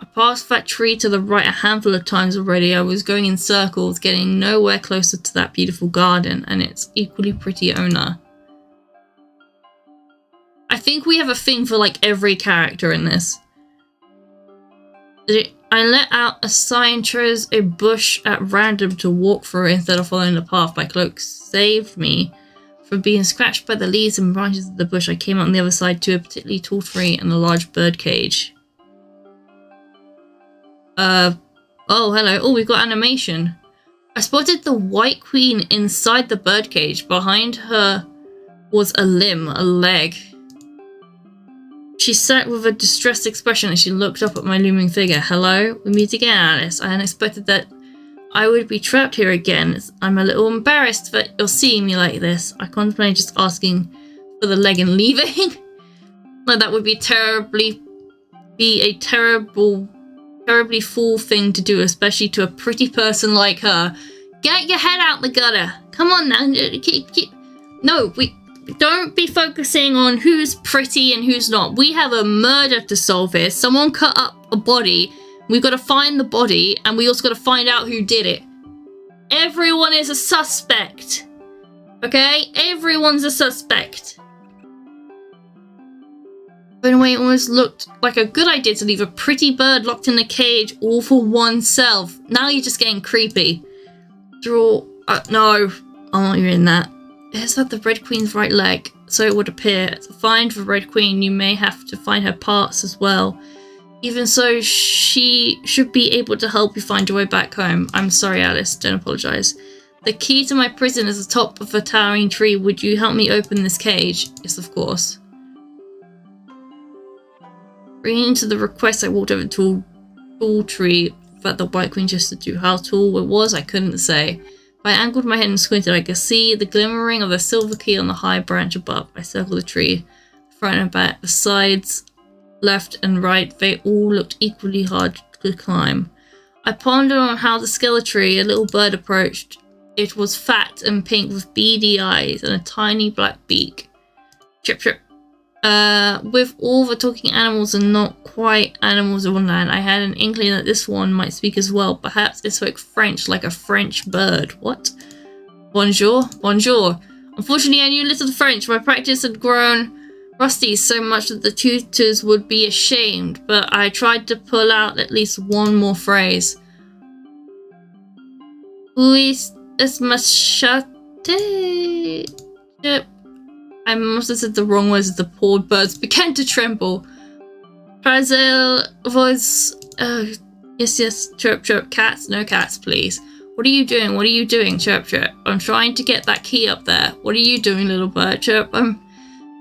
I passed that tree to the right a handful of times already. I was going in circles, getting nowhere closer to that beautiful garden and its equally pretty owner. I think we have a thing for like every character in this. I let out a sigh and chose a bush at random to walk through instead of following the path. My cloak saved me from being scratched by the leaves and branches of the bush. I came out on the other side to a particularly tall tree and a large bird cage. Oh, hello. Oh, we've got animation. I spotted the White Queen inside the bird cage. Behind her was a limb, a leg. She sat with a distressed expression as she looked up at my looming figure. Hello? We meet again, Alice. I hadn't expected that I would be trapped here again. I'm a little embarrassed that you're seeing me like this. I contemplated just asking for the leg and leaving. Like that would be a terribly fool thing to do, especially to a pretty person like her. Get your head out the gutter. Come on now. No, we don't be focusing on who's pretty and who's not. We have a murder to solve here. Someone cut up a body. We've got to find the body, and we also got to find out who did it. Everyone is a suspect. Okay? Everyone's a suspect. In a way, it almost looked like a good idea to leave a pretty bird locked in a cage all for oneself. Now you're just getting creepy. No, I'm not even that. Is that the Red Queen's right leg? So it would appear. To find the Red Queen, you may have to find her parts as well. Even so, she should be able to help you find your way back home. I'm sorry, Alice. Don't apologize. The key to my prison is the top of a towering tree. Would you help me open this cage? Yes, of course. Bringing to the request, I walked over to a tall tree that the White Queen gestured to. How tall it was, I couldn't say. I angled my head and squinted. I could see the glimmering of the silver key on the high branch above. I circled the tree, front and back, the sides, left and right. They all looked equally hard to climb. I pondered on how the skeleton, a little bird, approached. It was fat and pink with beady eyes and a tiny black beak. Chirp, chirp. With all the talking animals and not quite animals of Wonderland, I had an inkling that this one might speak as well. Perhaps it spoke French like a French bird. What? Bonjour? Bonjour. Unfortunately, I knew little French. My practice had grown rusty so much that the tutors would be ashamed, but I tried to pull out at least one more phrase. Oui, es machete. I must have said the wrong words as the poor birds began to tremble. Prazel was... yes, chirp, chirp. Cats? No cats, please. What are you doing? What are you doing? Chirp, chirp. I'm trying to get that key up there. What are you doing, little bird? Chirp. I'm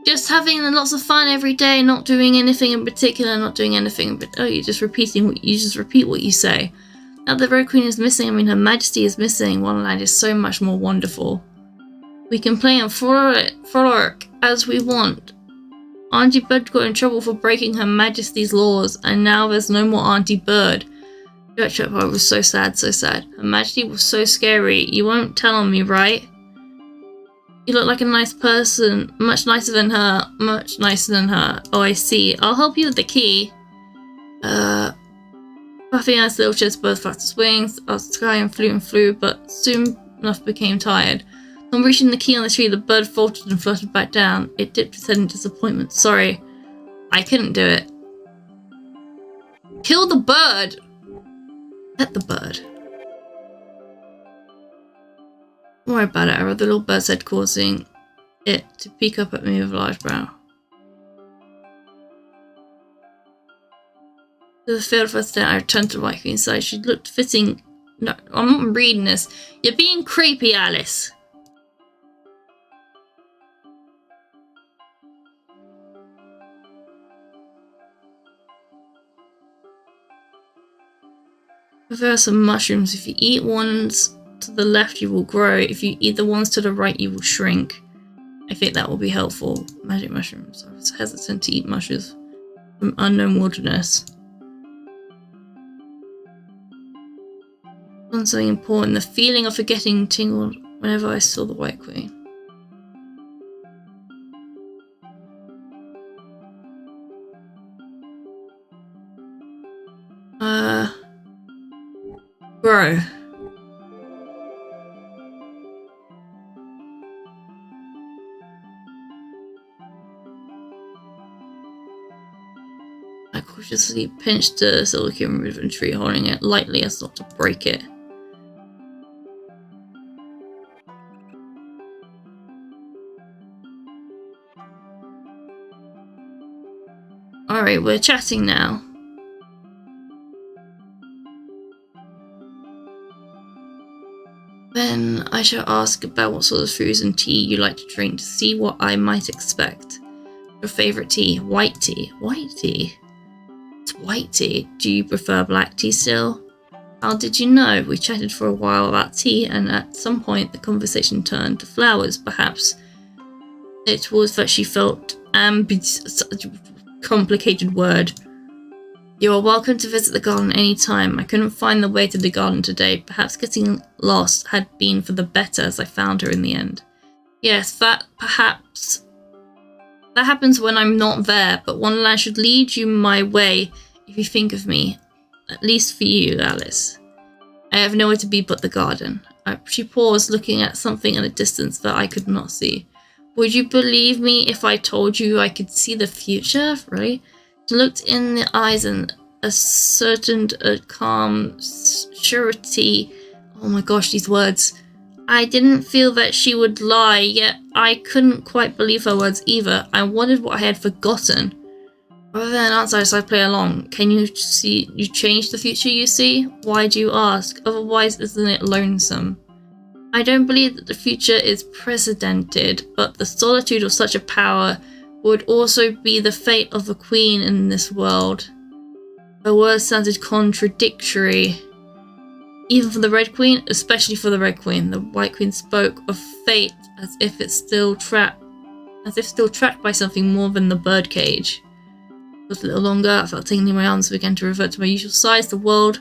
just having lots of fun every day, not doing anything in particular, not doing anything. But you're just repeating what you just repeat what you say. Now the Red Queen is missing. I mean, Her Majesty is missing. Wonderland is so much more wonderful. We can play and frolic as we want. Auntie Bird got in trouble for breaking Her Majesty's laws, and now there's no more Auntie Bird. I was so sad, so sad. Her Majesty was so scary. You won't tell on me, right? You look like a nice person. Much nicer than her. Much nicer than her. Oh, I see. I'll help you with the key. Puffy and little chest bird flapped its wings. I was sky and flew, but soon enough became tired. On reaching the key on the tree, the bird faltered and fluttered back down. It dipped its head in disappointment. Sorry, I couldn't do it. Kill the bird! Pet the bird. Don't worry about it. I read the little bird said, causing it to peek up at me with a large brow. To the field for a stare, I returned to the White Queen's side. She looked fitting. No, I'm not reading this. You're being creepy, Alice. There are some mushrooms. If you eat ones to the left, you will grow. If you eat the ones to the right, you will shrink. I think that will be helpful. Magic mushrooms. I was hesitant to eat mushrooms from unknown wilderness. On something important. The feeling of forgetting tingled whenever I saw the White Queen. Grow. I cautiously pinched the silicone inventory, holding it lightly as not to break it. Alright, we're chatting now. Then I shall ask about what sort of foods and tea you like to drink to see what I might expect. Your favourite tea? White tea. White tea? It's white tea. Do you prefer black tea still? How did you know? We chatted for a while about tea, and at some point the conversation turned to flowers. Perhaps it was that she felt such a complicated word. You are welcome to visit the garden any time. I couldn't find the way to the garden today. Perhaps getting lost had been for the better, as I found her in the end. Yes, that happens when I'm not there, but Wonderland should lead you my way if you think of me. At least for you, Alice. I have nowhere to be but the garden. She paused, looking at something in the distance that I could not see. Would you believe me if I told you I could see the future? Really? She looked in the eyes and ascertained a calm surety. Oh my gosh, these words. I didn't feel that she would lie, yet I couldn't quite believe her words either. I wondered what I had forgotten. Rather than answer as I play along, can you see you change the future you see? Why do you ask? Otherwise, isn't it lonesome? I don't believe that the future is precedented, but the solitude of such a power would also be the fate of a queen in this world. Her words sounded contradictory. Even for the Red Queen, especially for the Red Queen. The White Queen spoke of fate as if still trapped by something more than the birdcage. It was a little longer. I felt tingling in my arms, began to revert to my usual size. The world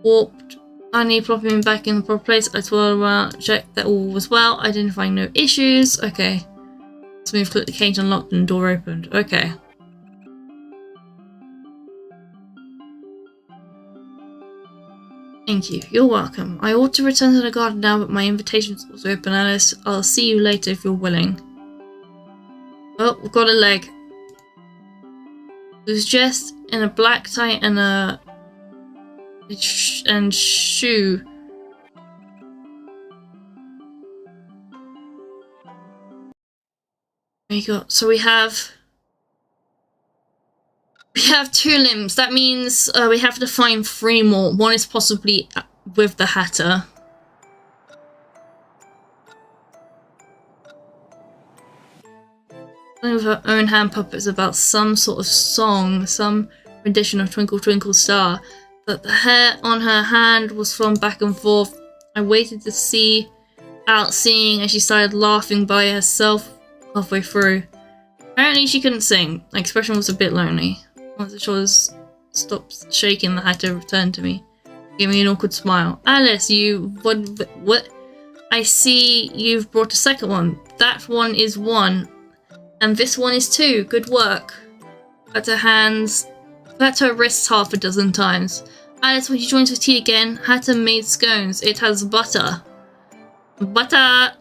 warped, only plopping me back in the proper place. I twirled around, checked that all was well, identifying no issues. Okay. Smooth click, the cage unlocked and the door opened. Okay. Thank you. You're welcome. I ought to return to the garden now, but my invitation's also open, Alice. I'll see you later if you're willing. Oh, we've got a leg. It was dressed in a black tie and shoe. There you go. So we have 2 limbs. That means we have to find 3 more. One is possibly with the Hatter. With her own hand puppets about some sort of song, some rendition of Twinkle Twinkle Star, but the hair on her hand was flung back and forth. I waited to see out singing as she started laughing by herself halfway through. Apparently she couldn't sing. My expression was a bit lonely. Once the shoulders stopped shaking, the Hatter returned to me. Gave me an awkward smile. Alice, what? I see you've brought a second one. That one is 1. And this one is 2. Good work. Clapped her wrists half a dozen times. Alice, would you join us for tea again? Hatter made scones. It has butter. Butter!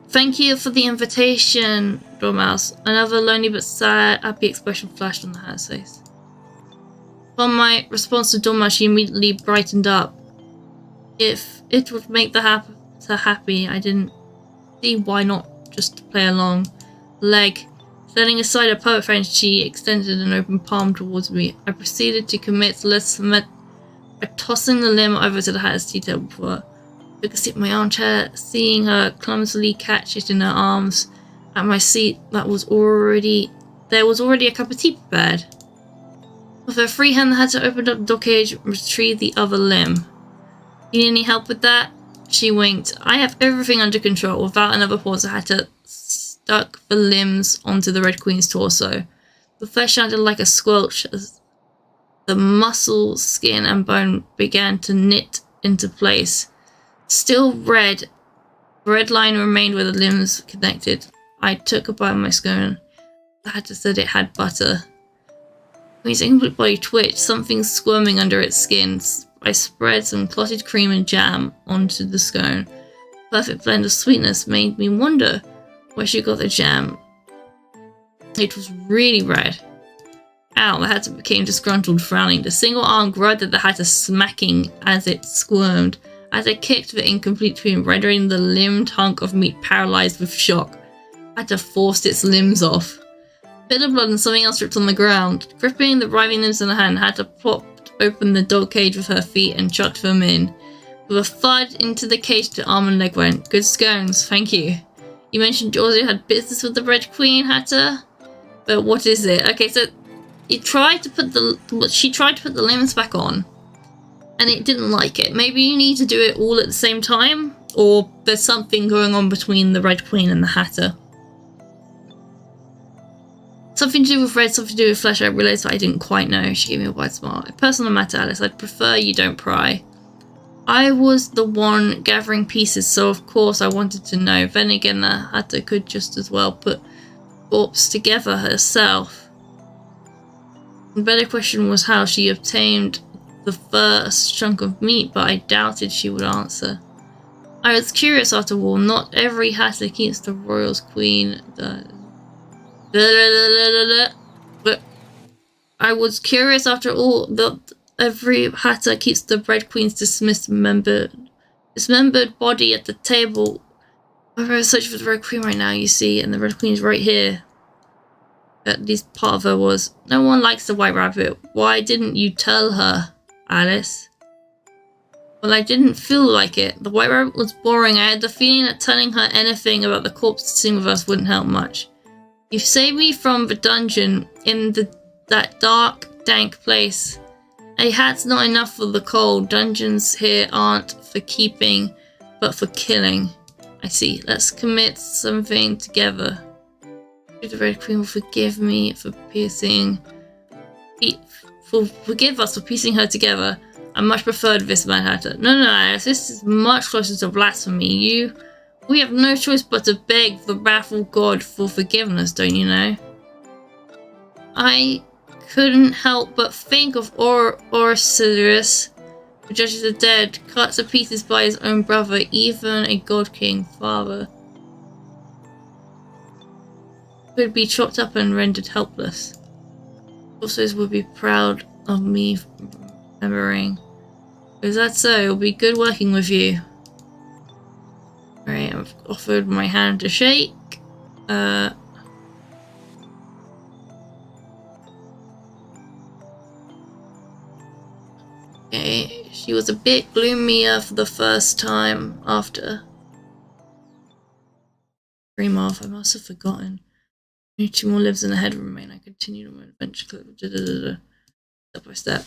Thank you for the invitation, Dormouse. Another lonely but sad, happy expression flashed on the Hatter's face. Upon my response to Dormouse, she immediately brightened up. If it would make the Hatter happy, I didn't see why not just play along. Leg. Setting aside her poet friend, she extended an open palm towards me. I proceeded to commit less by tossing the limb over to the Hatter's tea table for her. I took a seat in my armchair, seeing her clumsily catch it in her arms. At my seat, there was already a cup of tea prepared. With her free hand, the Hatter opened up the door cage and retrieved the other limb. You need any help with that? She winked. I have everything under control. Without another pause, the Hatter stuck the limbs onto the Red Queen's torso. The flesh sounded like a squelch as the muscle, skin, and bone began to knit into place. Still red, the red line remained where the limbs connected. I took a bite of my scone. The Hatter said it had butter. Queen's incomplete body twitched, something squirming under its skin. I spread some clotted cream and jam onto the scone. The perfect blend of sweetness made me wonder where she got the jam. It was really red. Ow, the Hatter became disgruntled, frowning. The single arm grabbed at the Hatter, smacking as it squirmed. As it kicked the incomplete cream, rendering the limbed hunk of meat paralyzed with shock. Hatter forced its limbs off. A bit of blood and something else dripped on the ground. Gripping the writhing limbs in her hand, Hatter plopped open the dog cage with her feet and chucked them in. With a thud into the cage, the arm and leg went. Good scones, thank you. You mentioned Georgia had business with the Red Queen, Hatter? But what is it? Okay, so she tried to put the limbs back on, and it didn't like it. Maybe you need to do it all at the same time, or there's something going on between the Red Queen and the Hatter. Something to do with red, something to do with flesh. I realised that I didn't quite know. She gave me a wide smile. A personal matter, Alice. I'd prefer you don't pry. I was the one gathering pieces, so of course I wanted to know. Then again, the Hatter could just as well put corpse together herself. The better question was how she obtained the first chunk of meat, but I doubted she would answer. I was curious after all. Not every Hatter keeps the royal's queen. But I was curious after all that every Hatter keeps the Red Queen's dismembered body at the table. I'm searching for the Red Queen right now, you see, and the Red Queen's right here. At least part of her was. No one likes the White Rabbit. Why didn't you tell her, Alice? Well, I didn't feel like it. The White Rabbit was boring. I had the feeling that telling her anything about the corpse sitting with us wouldn't help much. You've saved me from the dungeon in that dark, dank place. A hat's not enough for the cold. Dungeons here aren't for keeping, but for killing. I see. Let's commit something together. The Red Queen will forgive me for forgive us for piecing her together. I much preferred this, Mad Hatter. No, Alice, this is much closer to blasphemy. We have no choice but to beg the wrathful god for forgiveness, don't you know? I couldn't help but think of Osiris, who judges the dead, cut to pieces by his own brother, even a god king father. Could be chopped up and rendered helpless. Also, would be proud of me remembering. Is that so? It'll be good working with you. Alright, I've offered my hand to shake. Okay, she was a bit gloomier for the first time after. Dream off, I must have forgotten. Only 2 more lives in the head remain. I continued on my adventure step by step.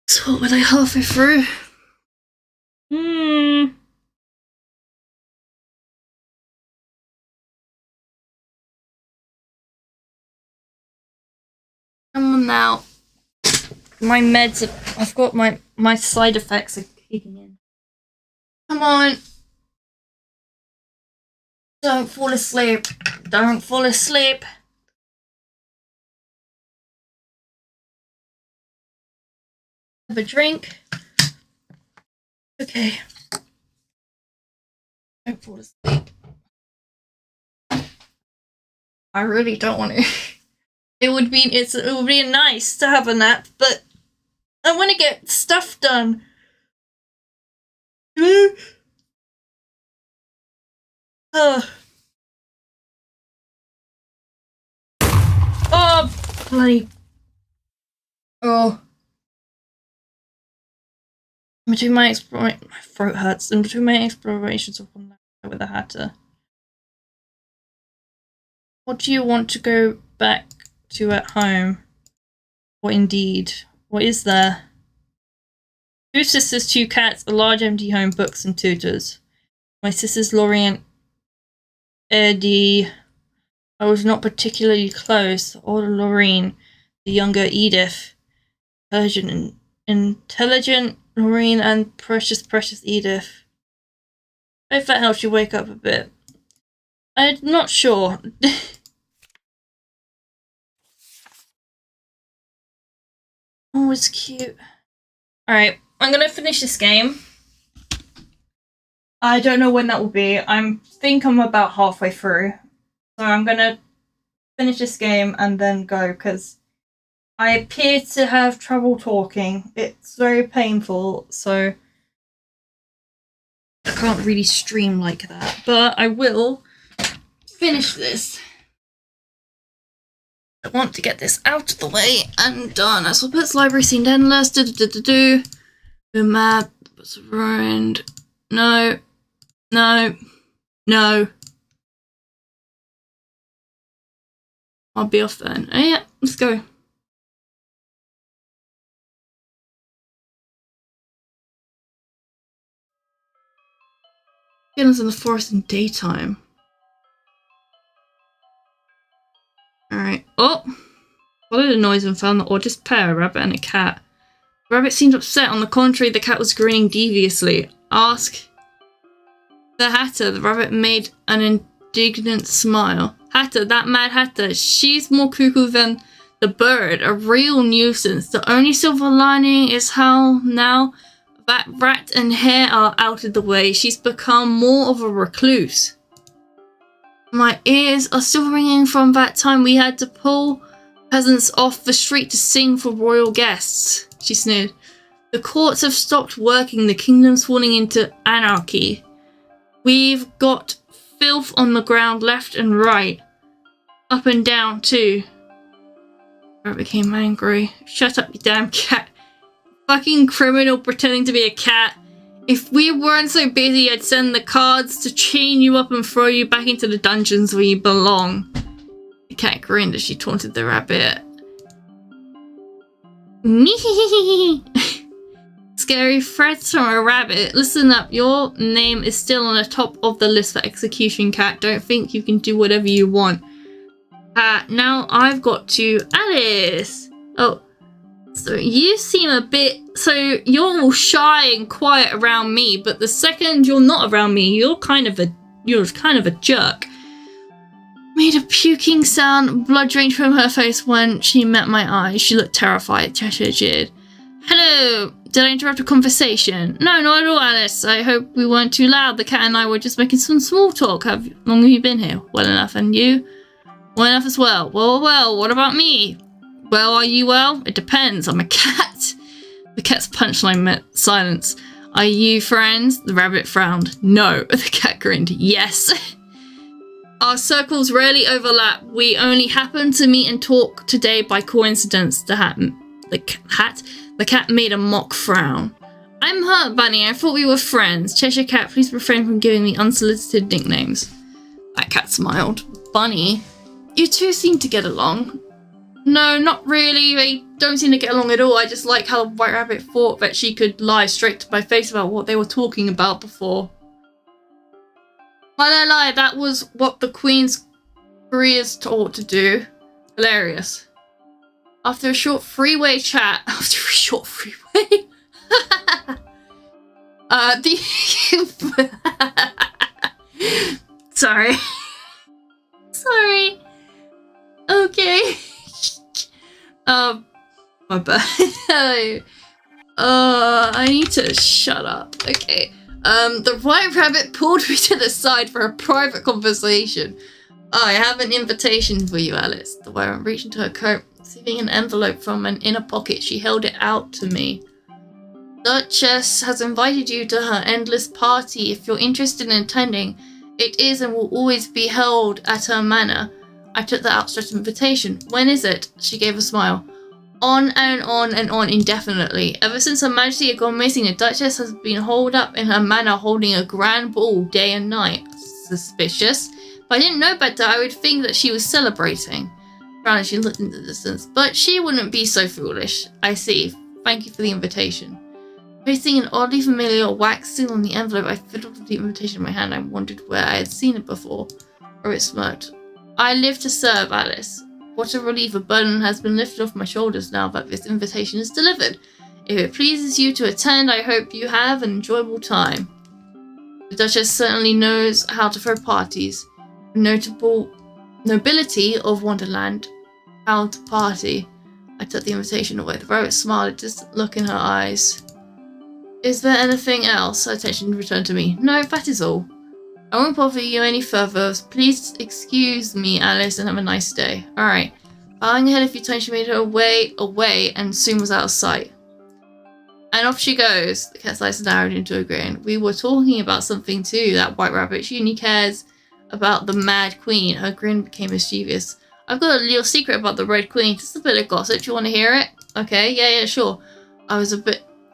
So what were they halfway through? Come on now. My meds are, I've got my side effects are kicking in. Come on. Don't fall asleep. Don't fall asleep. Have a drink. Okay. Don't fall asleep. I really don't want to. It would be nice to have a nap, but I want to get stuff done. Oh, bloody. Oh. Between my throat hurts, and between my explorations of one night with the Hatter. What do you want to go back to at home? Or indeed, what is there? 2 sisters, 2 cats, a large empty home, books and tutors. My sisters Laurie and Eddie. I was not particularly close. The older Lorraine, the younger Edith. Intelligent Lorraine and precious Edith. I hope that helps you wake up a bit. I'm not sure. Oh, it's cute. Alright, I'm gonna finish this game. I don't know when that will be. I think I'm about halfway through. So I'm gonna finish this game and then go, because I appear to have trouble talking. It's very painful, so I can't really stream like that. But I will finish this. I want to get this out of the way and done. That's what puts library seemed endless. We're mad. What's around? No. No. No. I'll be off then. Oh yeah, let's go. Getting in the forest in daytime. Alright. Oh! Followed the noise and found the oddest pair, a rabbit and a cat. The rabbit seemed upset. On the contrary, the cat was grinning deviously. Ask the Hatter. The rabbit made an indignant smile. Hatter, that mad Hatter. She's more cuckoo than the bird. A real nuisance. The only silver lining is how now that rat and hare are out of the way, she's become more of a recluse. My ears are still ringing from that time we had to pull peasants off the street to sing for royal guests. She sneered. The courts have stopped working, the kingdom's falling into anarchy. We've got filth on the ground left and right. Up and down too. I became angry. Shut up, you damn cat. Fucking criminal pretending to be a cat. If we weren't so busy, I'd send the guards to chain you up and throw you back into the dungeons where you belong. The cat grinned as she taunted the rabbit. Scary threats from a rabbit. Listen up, your name is still on the top of the list for execution, cat. Don't think you can do whatever you want. Now I've got to Alice. Oh. So you seem a bit, so you're all shy and quiet around me, but the second you're not around me, you're kind of a jerk. Made a puking sound, blood drained from her face when she met my eyes. She looked terrified. Cheshire jeered. Hello, did I interrupt a conversation? No, not at all, Alice. I hope we weren't too loud. The cat and I were just making some small talk. How long have you been here? Well enough, and you? Well enough as well. Well, what about me? Well, are you well? It depends. I'm a cat. The cat's punchline meant silence. Are you friends? The rabbit frowned. No. The cat grinned. Yes. Our circles rarely overlap. We only happen to meet and talk today by coincidence. The cat made a mock frown. I'm hurt, Bunny. I thought we were friends. Cheshire Cat, please refrain from giving me unsolicited nicknames. That cat smiled. Bunny, you two seem to get along. No, not really. They don't seem to get along at all. I just like how the White Rabbit thought that she could lie straight to my face about what they were talking about before. Lie, that was what the Queen's couriers taught to do. Hilarious. After a short freeway chat... Sorry. Sorry. Okay. My bad. I need to shut up. Okay. The White Rabbit pulled me to the side for a private conversation. I have an invitation for you, Alice. The White Rabbit reached into her coat, receiving an envelope from an inner pocket. She held it out to me. Duchess has invited you to her endless party. If you're interested in attending, it is and will always be held at her manor. I took the outstretched invitation. When is it? She gave a smile. On and on and on indefinitely. Ever since Her Majesty had gone missing, the Duchess has been holed up in her manor holding a grand ball day and night. Suspicious. I didn't know better, I would think that she was celebrating. Around, she looked into the distance, but she wouldn't be so foolish. I see. Thank you for the invitation. Placing an oddly familiar wax seal on the envelope, I fiddled with the invitation in my hand. I wondered where I had seen it before, or it smirked. I live to serve, Alice. What a relief, a burden has been lifted off my shoulders now that this invitation is delivered. If it pleases you to attend, I hope you have an enjoyable time. The Duchess certainly knows how to throw parties. Notable nobility of Wonderland, how to party. I took the invitation away. The rabbit smiled at just look in her eyes. Is there anything else? Her attention returned to me. No, that is all. I won't bother you any further. Please excuse me, Alice, and have a nice day. Alright. Bowing ahead a few times, she made her way away and soon was out of sight. And off she goes. The cat's eyes narrowed into a grin. We were talking about something too, that white rabbit. She only cares about the Mad Queen. Her grin became mischievous. I've got a little secret about the Red Queen. Just a bit of gossip. Do you want to hear it? Okay, yeah, sure. I was in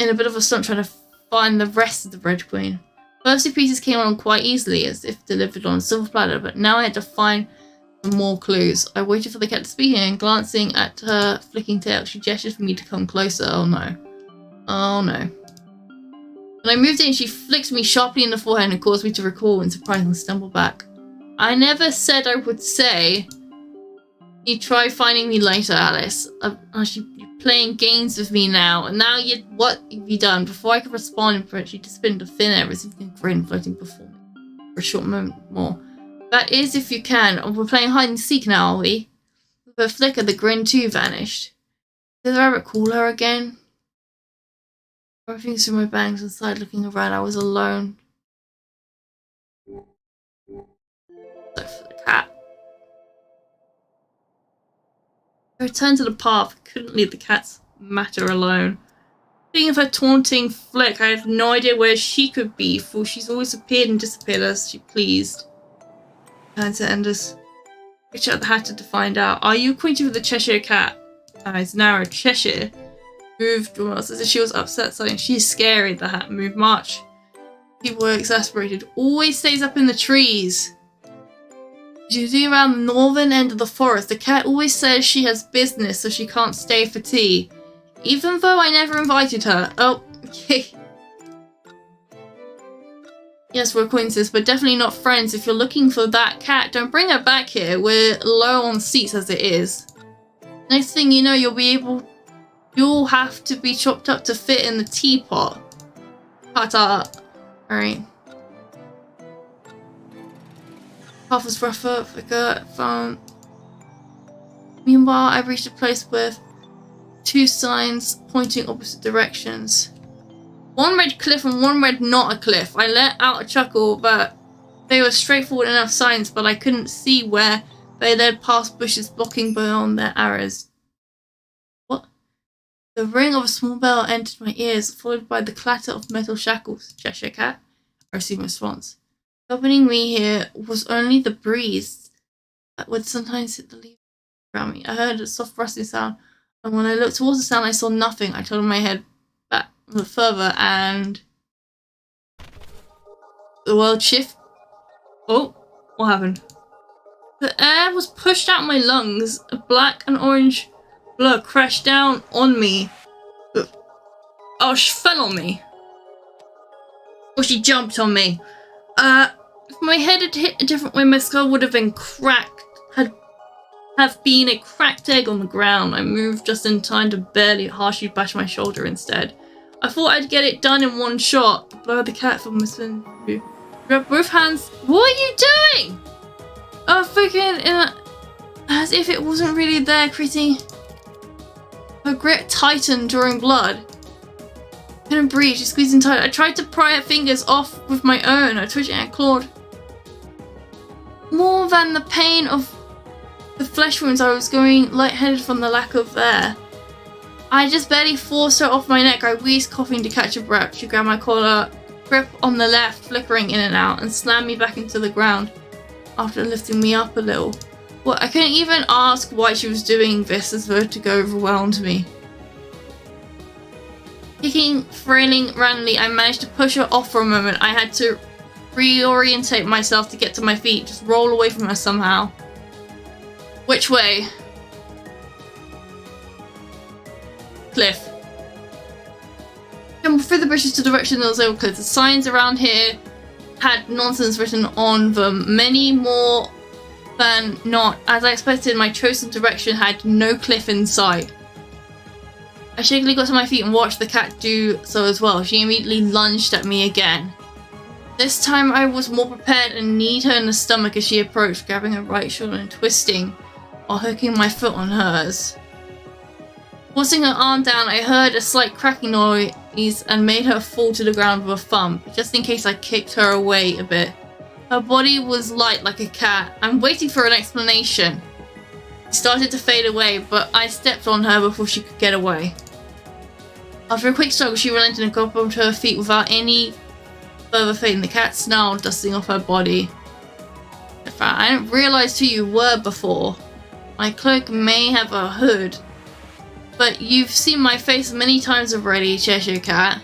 a bit of a slump trying to find the rest of the Red Queen. First two pieces came along quite easily, as if delivered on a silver platter, but now I had to find some more clues. I waited for the cat to speak and glancing at her flicking tail, she gestured for me to come closer. Oh no. Oh no. When I moved in, she flicked me sharply in the forehead and caused me to recoil and surprisingly stumble back. I never said I would say. You try finding me later, Alice. You're playing games with me now. And now what have you done? Before I could respond, she disappeared into thin air, receiving a grin floating before me. For a short moment more. That is if you can. We're playing hide and seek now, are we? With a flicker, the grin too vanished. Did the rabbit call her again? Rubbing through my bangs inside, looking around, I was alone. Except for the cat. I returned to the path. I couldn't leave the cat's matter alone. Thinking of her taunting flick, I had no idea where she could be, for she's always appeared and disappeared as she pleased. I turned to Enders. Reached out the Hatter to find out. Are you acquainted with the Cheshire Cat? Eyes narrowed. Cheshire moved as if she was upset something. She's scary, the Hat moved March. People were exasperated. Always stays up in the trees. Usually around the northern end of the forest. The cat always says she has business, so she can't stay for tea. Even though I never invited her. Oh, okay. Yes, we're acquaintances, but definitely not friends. If you're looking for that cat, don't bring her back here. We're low on seats as it is. Next thing you know, you'll have to be chopped up to fit in the teapot. Ta-ta. Alright. Path was rougher, thicker, found. Meanwhile, I reached a place with two signs pointing opposite directions. One read cliff and one read not a cliff. I let out a chuckle, but they were straightforward enough signs, but I couldn't see where they led past bushes blocking beyond their arrows. What? The ring of a small bell entered my ears, followed by the clatter of metal shackles. Cheshire Cat? I received a response. Accompanying me here was only the breeze that would sometimes hit the leaves around me. I heard a soft rustling sound, and when I looked towards the sound, I saw nothing. I turned my head back a little further, and the world shifted. Oh, what happened? The air was pushed out of my lungs. A black and orange blur crashed down on me. Oh, she fell on me. Or she jumped on me. If my head had hit a different way, my skull would have been cracked. Have been a cracked egg on the ground. I moved just in time to barely harshly bash my shoulder instead. I thought I'd get it done in one shot. The blow of the cat from my spin. Grab both hands. What are you doing? Oh, freaking! As if it wasn't really there, creating. Her grip tightened, drawing blood. I couldn't breathe, she squeezed in tight. I tried to pry her fingers off with my own. I twitched and clawed. More than the pain of the flesh wounds, I was going lightheaded from the lack of air. I just barely forced her off my neck. I wheezed, coughing to catch a breath. She grabbed my collar, grip on the left, flickering in and out, and slammed me back into the ground after lifting me up a little. Well, I couldn't even ask why she was doing this, as vertigo overwhelmed me. Kicking, frailing randomly, I managed to push her off for a moment. I had to reorientate myself to get to my feet, just roll away from her somehow. Which way? Cliff. Jump through the bushes to the direction of those cliffs. The signs around here had nonsense written on them, many more than not. As I expected, my chosen direction had no cliff in sight. I shakily got to my feet and watched the cat do so as well. She immediately lunged at me again. This time I was more prepared and kneed her in the stomach as she approached, grabbing her right shoulder and twisting while hooking my foot on hers. Forcing her arm down, I heard a slight cracking noise and made her fall to the ground with a thump, just in case I kicked her away a bit. Her body was light like a cat. I'm waiting for an explanation. She started to fade away, but I stepped on her before she could get away. After a quick struggle, she relented and got up to her feet without any further fading. The cat snarled, dusting off her body. In fact, I didn't realize who you were before. My cloak may have a hood, but you've seen my face many times already, Cheshire Cat.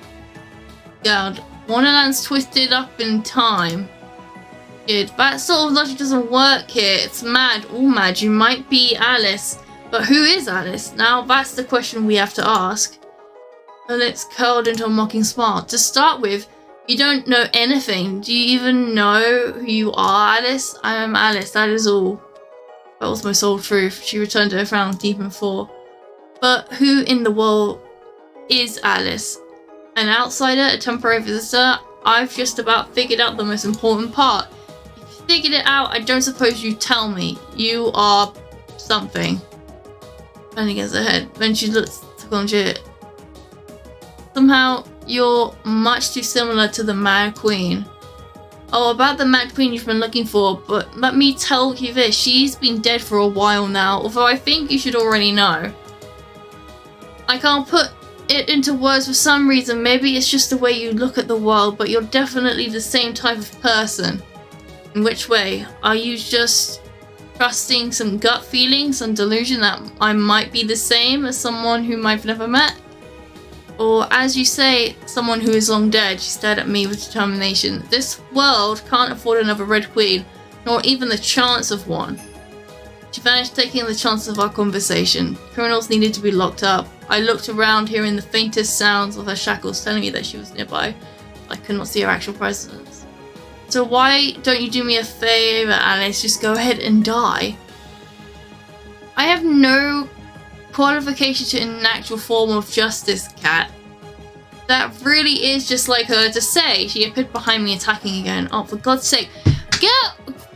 God, Wonderland's twisted up in time. Good. That sort of logic doesn't work here. It's mad, all mad. You might be Alice, but who is Alice? Now that's the question we have to ask. Her lips curled into a mocking smile. To start with, you don't know anything. Do you even know who you are, Alice? I am Alice, that is all. That was my sole truth. She returned to her frown deep in thought. But who in the world is Alice? An outsider, a temporary visitor? I've just about figured out the most important part. If you figured it out, I don't suppose you tell me. You are something. Turning against her head. Then she looked legit. Somehow, you're much too similar to the Mad Queen. Oh, about the Mad Queen you've been looking for, but let me tell you this, she's been dead for a while now, although I think you should already know. I can't put it into words for some reason, maybe it's just the way you look at the world, but you're definitely the same type of person. In which way? Are you just trusting some gut feeling, some delusion that I might be the same as someone whom I've never met? Or, as you say, someone who is long dead? She stared at me with determination. This world can't afford another Red Queen, nor even the chance of one. She vanished, taking the chance of our conversation. Criminals needed to be locked up. I looked around, hearing the faintest sounds of her shackles telling me that she was nearby. I could not see her actual presence. So why don't you do me a favour, Alice? Just go ahead and die. I have no qualification to enact your form of justice, Cat. That really is just like her to say. She appeared behind me, attacking again. Oh, for God's sake.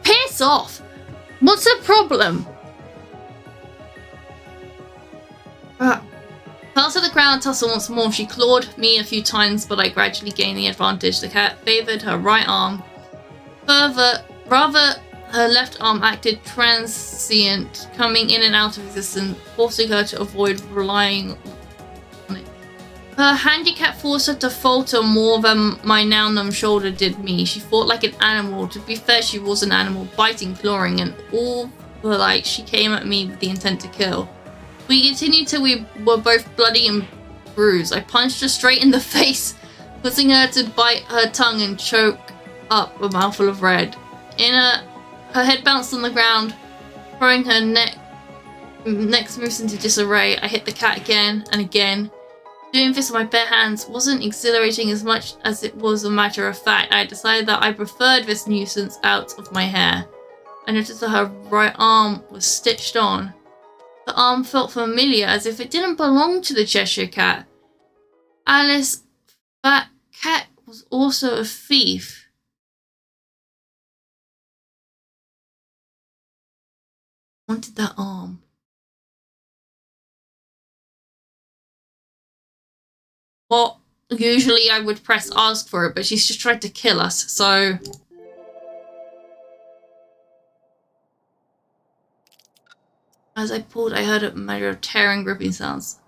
Piss off! What's the problem? Fell to the ground and tussled once more. She clawed me a few times, but I gradually gained the advantage. The cat favoured her right arm. Rather, her left arm acted transient, coming in and out of existence, forcing her to avoid relying on it. Her handicap forced her to falter more than my now numb shoulder did me. She fought like an animal. To be fair, she was an animal, biting, clawing, and all the like. She came at me with the intent to kill. We continued till we were both bloody and bruised. I punched her straight in the face, causing her to bite her tongue and choke up a mouthful of red. Her head bounced on the ground, throwing her next moves into disarray. I hit the cat again and again. Doing this with my bare hands wasn't exhilarating as much as it was a matter of fact. I decided that I preferred this nuisance out of my hair. I noticed that her right arm was stitched on. The arm felt familiar, as if it didn't belong to the Cheshire Cat. Alice, that cat was also a thief. I wanted that arm. Well, usually I would press ask for it, but she's just tried to kill us, so... As I pulled, I heard a measure of tearing, gripping sounds.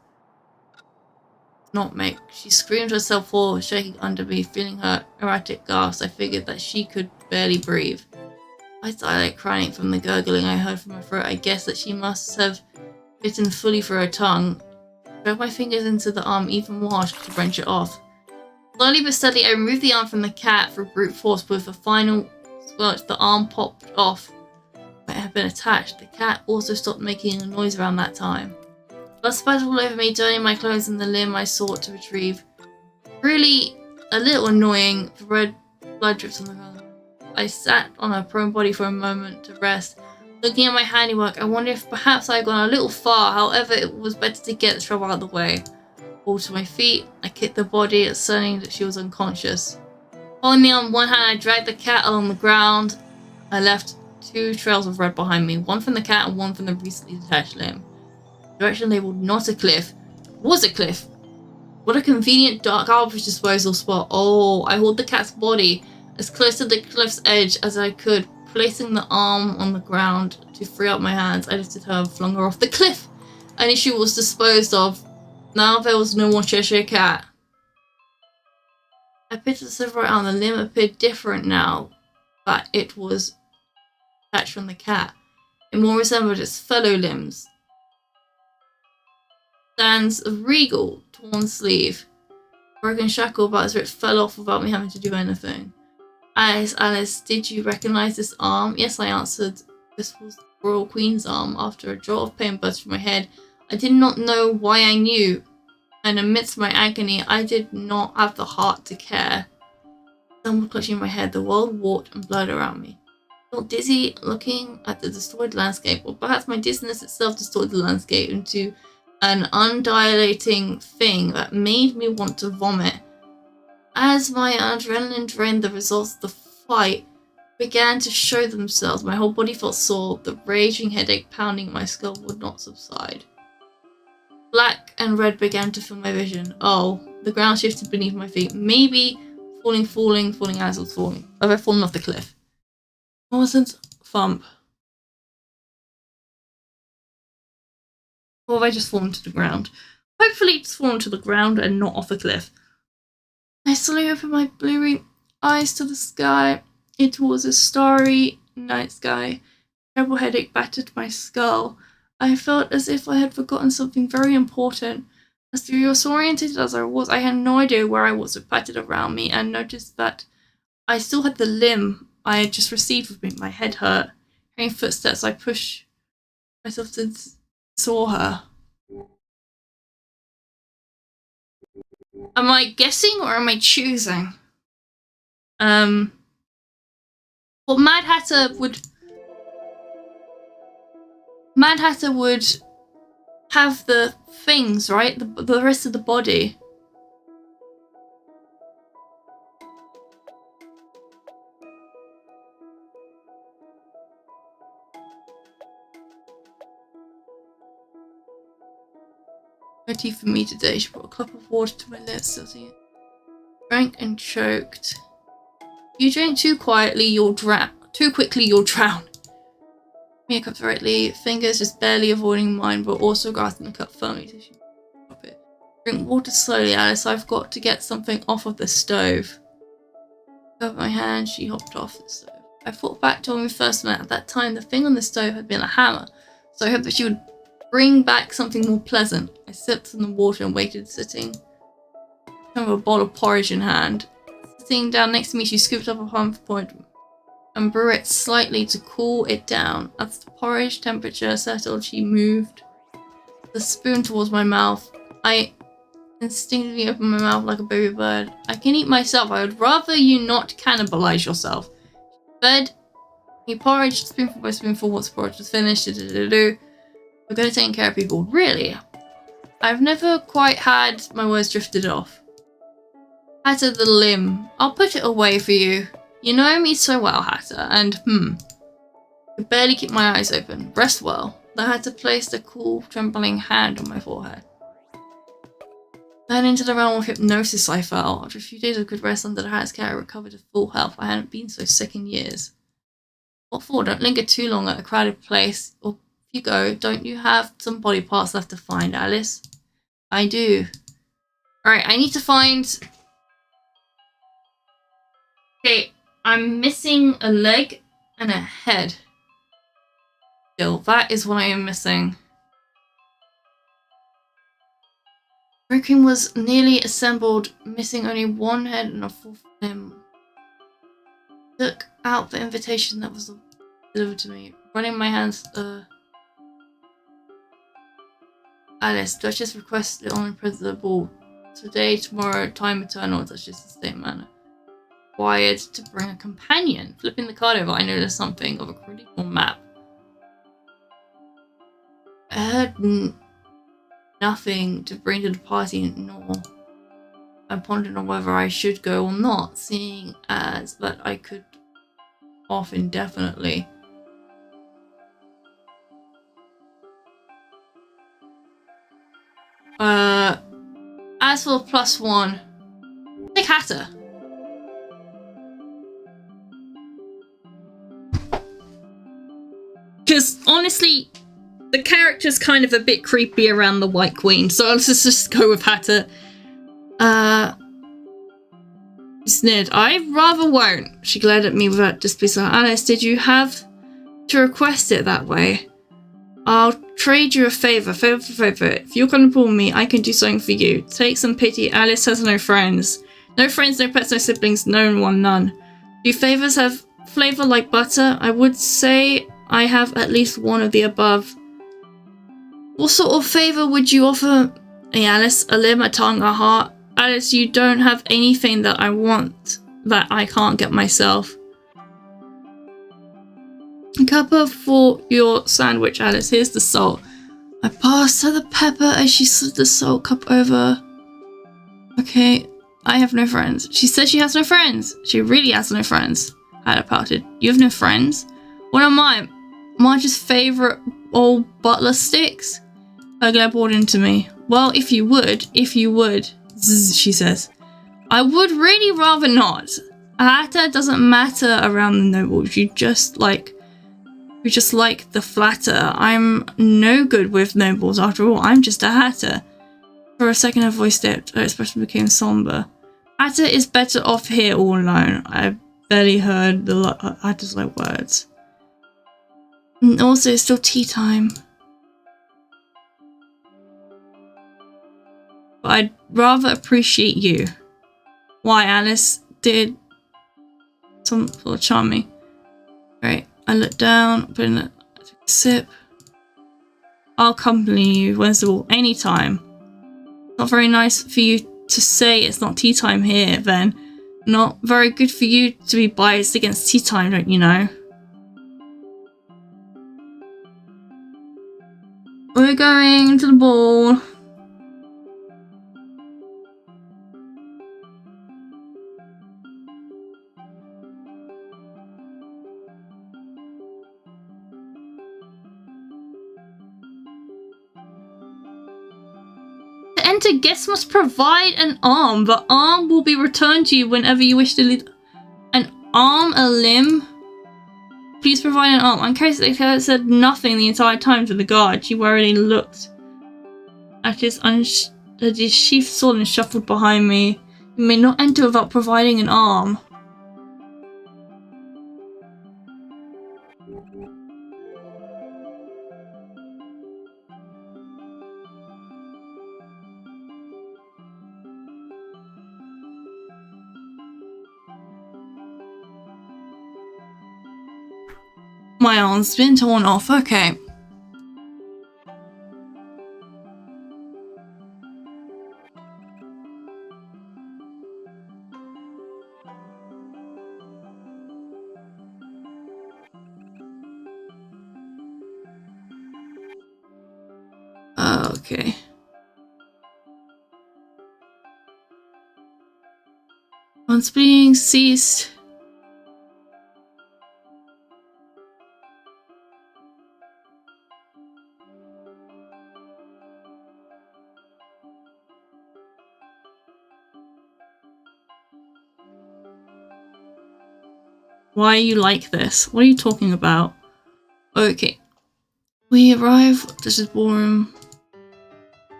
Not make. She screamed herself forward, shaking under me, feeling her erratic gasps. I figured that she could barely breathe. I started crying from the gurgling I heard from her throat. I guessed that she must have bitten fully through her tongue. I drove my fingers into the arm even more to wrench it off. Slowly but steadily, I removed the arm from the cat through brute force. With a final squirt, the arm popped off where it had been attached. The cat also stopped making a noise around that time. Blood spattered all over me, dirtying my clothes and the limb I sought to retrieve. Really a little annoying. The red blood drips on the ground. I sat on her prone body for a moment to rest. Looking at my handiwork, I wondered if perhaps I had gone a little far. However, it was better to get the trouble out of the way. Fall to my feet, I kicked the body, asserting that she was unconscious. Holding me on one hand, I dragged the cat along the ground. I left 2 trails of red behind me, one from the cat and one from the recently detached limb. The direction labeled not a cliff was a cliff. What a convenient dark garbage disposal spot. Oh, I hauled the cat's body as close to the cliff's edge as I could, placing the arm on the ground to free up my hands. I lifted her and flung her off the cliff. An issue was disposed of. Now there was no more Cheshire Cat. I picked the silver out and the limb appeared different now that it was detached from the cat. It more resembled its fellow limbs. Stands of regal, torn sleeve, broken shackle about as it fell off without me having to do anything. Alice, did you recognize this arm? Yes, I answered. This was the Royal Queen's arm. After a jolt of pain burst from my head, I did not know why I knew, and amidst my agony, I did not have the heart to care. Someone clutching my head, the world walked and blurred around me. I felt dizzy looking at the distorted landscape, or perhaps my dizziness itself distorted the landscape into an undilating thing that made me want to vomit. As my adrenaline drained, the results of the fight began to show themselves. My whole body felt sore. The raging headache pounding my skull would not subside. Black and red began to fill my vision. Oh, the ground shifted beneath my feet. Maybe falling as I was falling. Have I fallen off the cliff? Wasn't thump. Or have I just fallen to the ground? Hopefully it's fallen to the ground and not off a cliff. I slowly opened my bleary eyes to the sky. It was a starry night sky. A terrible headache battered my skull. I felt as if I had forgotten something very important. As disoriented as I was, I had no idea where I was. It patted around me and noticed that I still had the limb I had just received with me. My head hurt. Hearing footsteps, I pushed myself to saw her. Am I guessing or am I choosing? Well, Mad Hatter would have the things, right? The rest of the body. No tea for me today. She brought a cup of water to my lips. Drank and choked. You drink too quietly, you'll drown. Too quickly, you'll drown. Me a cup directly, fingers just barely avoiding mine, but also grasping the cup firmly so she drop it. Drink water slowly, Alice. I've got to get something off of the stove. Got my hand, she hopped off the stove. I thought back to when we first met. At that time, the thing on the stove had been a hammer, so I hoped that she would bring back something more pleasant. I sipped from the water and waited, sitting with a bowl of porridge in hand. Sitting down next to me, she scooped up a half point and brew it slightly to cool it down. As the porridge temperature settled, she moved the spoon towards my mouth. I instinctively opened my mouth like a baby bird. I can eat myself. I would rather you not cannibalize yourself. She fed me porridge, spoonful by spoonful. Once porridge was finished, we're good at taking care of people. Really? I've never quite had my words drifted off. Hatter the limb. I'll put it away for you. You know me so well, Hatter, and I could barely keep my eyes open. Rest well. The Hatter placed a cool, trembling hand on my forehead. Then into the realm of hypnosis I fell. After a few days of good rest under the Hatter's care, I recovered to full health. I hadn't been so sick in years. What for? Don't linger too long at a crowded place. Or if you go, don't you have some body parts left to find, Alice? I do. Alright, I need to find... Okay, I'm missing a leg and a head. Still, that is what I am missing. Red Queen was nearly assembled, missing only one head and a fourth limb. Took out the invitation that was delivered to me, running my hands. Alice, Duchess requested on the ball. Today, tomorrow, time eternal, Duchess the same manner. Required to bring a companion. Flipping the card over, I noticed something of a critical map. I heard nothing to bring to the party, nor I pondered on whether I should go or not, seeing as that I could off indefinitely. As for +1, take Hatter. Because honestly, the character's kind of a bit creepy around the White Queen, so let's just go with Hatter. Snid, I rather won't. She glared at me without displeasure. Alice, did you have to request it that way? I'll trade you a favour for favour. If you're gonna pull me, I can do something for you. Take some pity. Alice has no friends. No friends, no pets, no siblings, no one, none. Do favours have flavour like butter? I would say I have at least one of the above. What sort of favour would you offer me, Alice? A limb, a tongue, a heart? Alice, you don't have anything that I want that I can't get myself. A cuppa for your sandwich, Alice. Here's the salt. I passed her the pepper as she slid the salt cup over. Okay, I have no friends. She said she has no friends. She really has no friends. Ada pouted. You have no friends? What am I? Marge's favourite old butler sticks? Her glare bored into me. Well, if you would, zzz, she says. I would really rather not. Hatter doesn't matter around the nobles. You just like the flatter. I'm no good with nobles after all. I'm just a Hatter. For a second her voice dipped. Her expression became somber. Hatter is better off here all alone. I barely heard the Hatter's like words. And also it's still tea time. But I'd rather appreciate you. Why, Alice did some sort of charming. Right. I looked down, put in a sip. I'll accompany you, when's the ball? Anytime. Not very nice for you to say it's not tea time here, then. Not very good for you to be biased against tea time, don't you know? We're going to the ball. To enter, guests must provide an arm. The arm will be returned to you whenever you wish to leave. An arm, a limb? Please provide an arm. Uncharacteristic said nothing the entire time to the guard. She worriedly looked at his sheathed sword and shuffled behind me. You may not enter without providing an arm. My arm's been torn off, okay. Okay. Once bleeding ceased. Why are you like this? What are you talking about? Okay. We arrive. This is ballroom.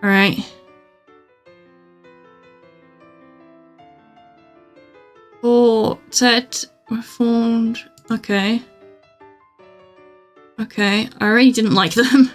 Alright. Quartet reformed. Okay. Okay. I already didn't like them.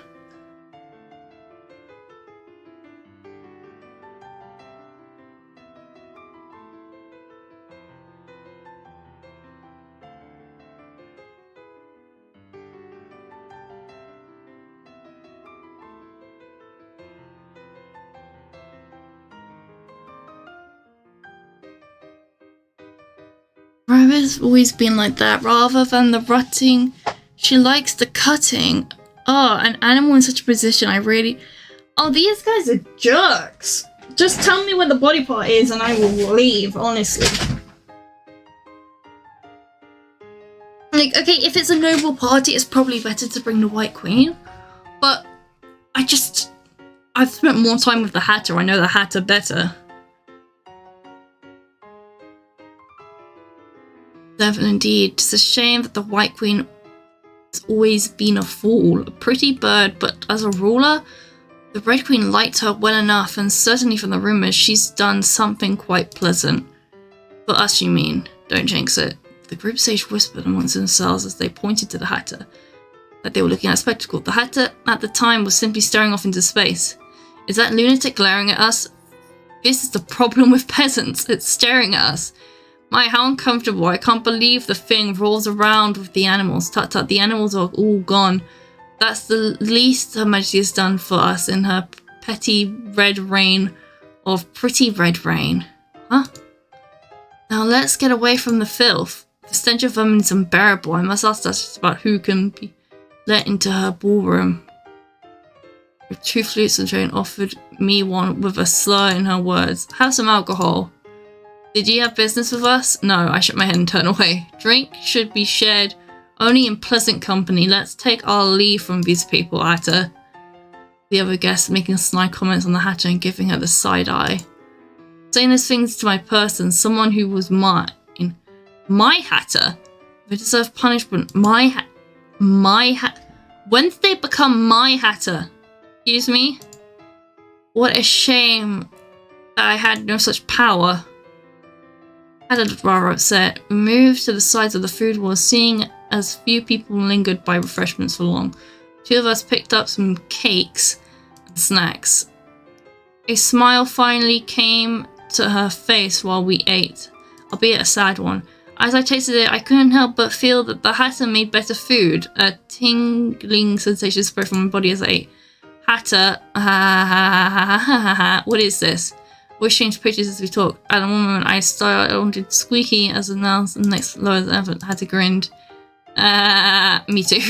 Rabbit's always been like that. Rather than the rutting, she likes the cutting. Oh, an animal in such a position, I really... Oh, these guys are jerks. Just tell me where the body part is and I will leave, honestly. Like, okay, if it's a noble party, it's probably better to bring the White Queen. But I've spent more time with the Hatter. I know the Hatter better. Devil indeed. It's a shame that the White Queen has always been a fool. A pretty bird, but as a ruler, the Red Queen liked her well enough, and certainly from the rumours, she's done something quite pleasant. For us, you mean. Don't jinx it. The group sage whispered amongst themselves as they pointed to the Hatter, like they were looking at a spectacle. The Hatter, at the time, was simply staring off into space. Is that lunatic glaring at us? This is the problem with peasants. It's staring at us. My, how uncomfortable. I can't believe the thing rolls around with the animals. Tut tut, the animals are all gone. That's the least Her Majesty has done for us in her petty red reign of pretty red rain. Huh? Now let's get away from the filth. The stench of vermin is unbearable. I must ask Duchess about who can be let into her ballroom. With 2 flutes and Jane offered me one with a slur in her words. Have some alcohol. Did you have business with us? No, I shook my head and turned away. Drink should be shared only in pleasant company. Let's take our leave from these people, Hatter. The other guest making snide comments on the Hatter and giving her the side eye. Saying those things to my person, someone who was mine. My Hatter? They deserve punishment. My When did they become my Hatter? Excuse me? What a shame that I had no such power. Hatter looked rather upset. We moved to the sides of the food wall, seeing as few people lingered by refreshments for long. 2 of us picked up some cakes and snacks. A smile finally came to her face while we ate, albeit a sad one. As I tasted it, I couldn't help but feel that the Hatter made better food. A tingling sensation spread from my body as I ate. Hatter, what is this? We exchanged pictures as we talked. At one moment, I started squeaky as announced, and the next lower than ever, Hatter grinned. Me too.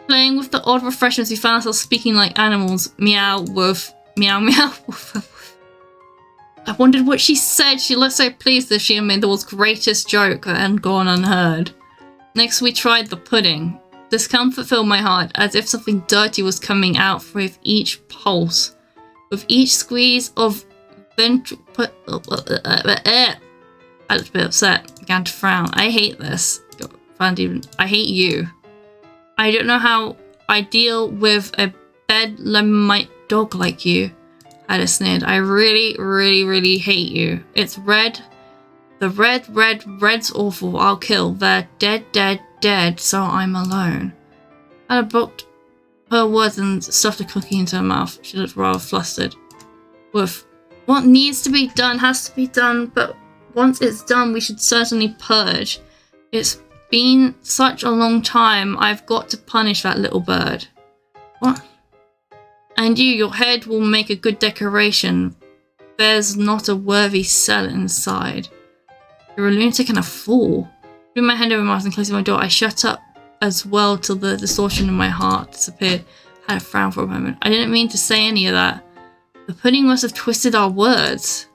Playing with the odd refreshments, we found ourselves speaking like animals. Meow, woof, meow, meow, woof, woof. I wondered what she said. She looked so pleased that she had made the world's greatest joke and gone unheard. Next, we tried the pudding. Discomfort filled my heart, as if something dirty was coming out with each pulse. With each squeeze of ventral... I looked a bit upset, began to frown. I hate this. I hate you. I don't know how I deal with a bedlamite dog like you. Hatter sneered. I really, really, really hate you. It's red. The red's awful. I'll kill. They're dead, dead, dead, so I'm alone. Hatter blocked her words and stuffed a cookie into her mouth. She looked rather flustered. Woof. What needs to be done has to be done, but once it's done, we should certainly purge. It's been such a long time. I've got to punish that little bird. What? And your head will make a good decoration. There's not a worthy cell inside. You're a lunatic and a fool. Putting my hand over my mouth and closing my door, I shut up as well till the distortion in my heart disappeared. I had a frown for a moment. I didn't mean to say any of that. The pudding must have twisted our words.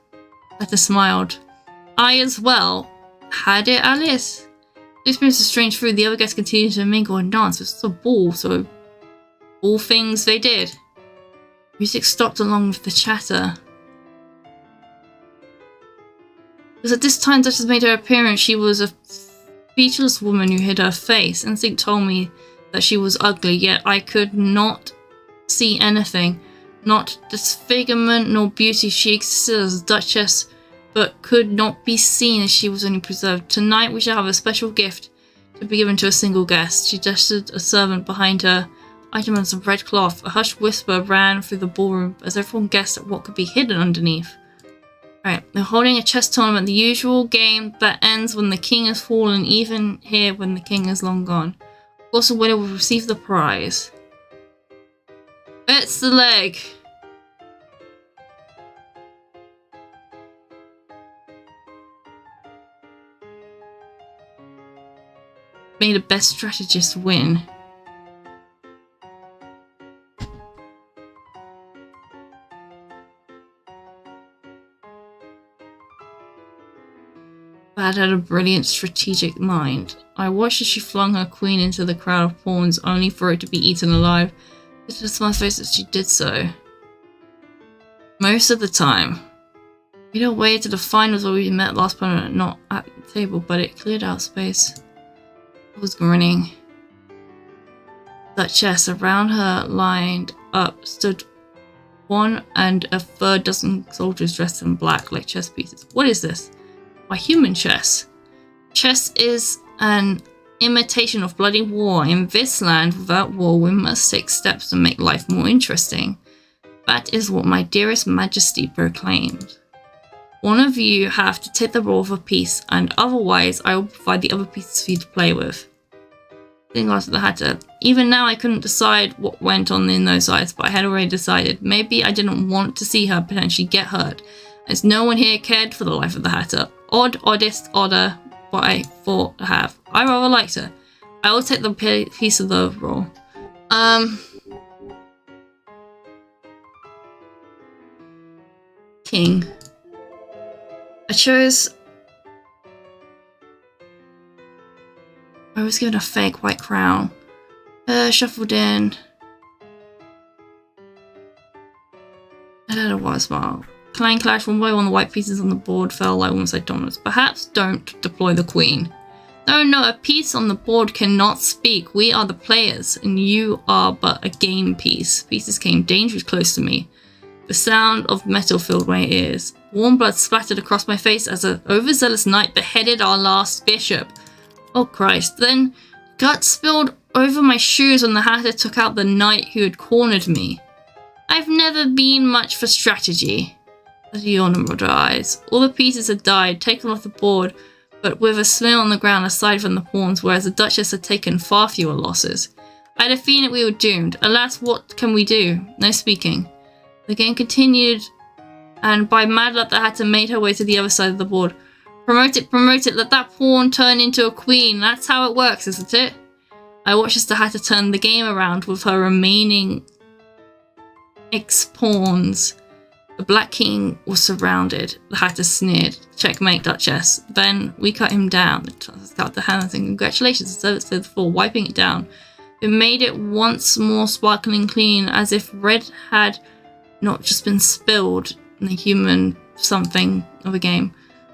Hatter smiled. I as well. Had it, Alice? The experience was strange food. The other guests continued to mingle and dance. It was a ball, so all things they did. Music stopped along with the chatter. It was at this time Duchess made her appearance. She was a featureless woman who hid her face. Instinct told me that she was ugly, yet I could not see anything. Not disfigurement nor beauty. She existed as a duchess, but could not be seen as she was only preserved. Tonight we shall have a special gift to be given to a single guest. She gestured a servant behind her. Item on some red cloth. A hushed whisper ran through the ballroom as everyone guessed at what could be hidden underneath. Alright, they're holding a chess tournament, the usual game that ends when the king has fallen, even here when the king is long gone. Of course, the winner will receive the prize. It's the leg. May the best strategist win. Bad had a brilliant strategic mind. I watched as she flung her queen into the crowd of pawns, only for it to be eaten alive. It was my face as she did so. Most of the time. We don't wait to the finals where we met last opponent, not at the table, but it cleared out space. I was grinning. Duchess, around her lined up stood 1 1/3 dozen soldiers dressed in black like chess pieces. What is this? Why, human chess. Chess is an imitation of bloody war. In this land, without war, we must take steps to make life more interesting. That is what my dearest majesty proclaimed. One of you have to take the role of a piece, and otherwise I will provide the other pieces for you to play with. Then after the Hatter. Even now I couldn't decide what went on in those eyes, but I had already decided. Maybe I didn't want to see her potentially get hurt, as no one here cared for the life of the Hatter. Oddest, odder, what I thought to have. I rather liked her. I will take the piece of the role. King. I was given a fake white crown. Shuffled in. I don't know what a smile. Clang clash, one by one the white pieces on the board fell like almost like dominoes. Perhaps don't deploy the queen. No, a piece on the board cannot speak. We are the players, and you are but a game piece. Pieces came dangerously close to me. The sound of metal filled my ears. Warm blood splattered across my face as an overzealous knight beheaded our last bishop. Oh Christ, then guts spilled over my shoes when the Hatter took out the knight who had cornered me. I've never been much for strategy. The yawn rolled her eyes. All the pieces had died, taken off the board, but with a smear on the ground aside from the pawns, whereas the Duchess had taken far fewer losses. I had a feeling we were doomed. Alas, what can we do? No speaking. The game continued, and by mad luck the Hatter made her way to the other side of the board. Promote it, let that pawn turn into a queen. That's how it works, isn't it? I watched as the Hatter turned the game around with her remaining pawns. The Black King was surrounded. The Hatter sneered. Checkmate, Duchess. Then we cut him down. Cut the hand and said, congratulations, so it said before, wiping it down. It made it once more sparkling clean, as if red had not just been spilled in the human something of a game.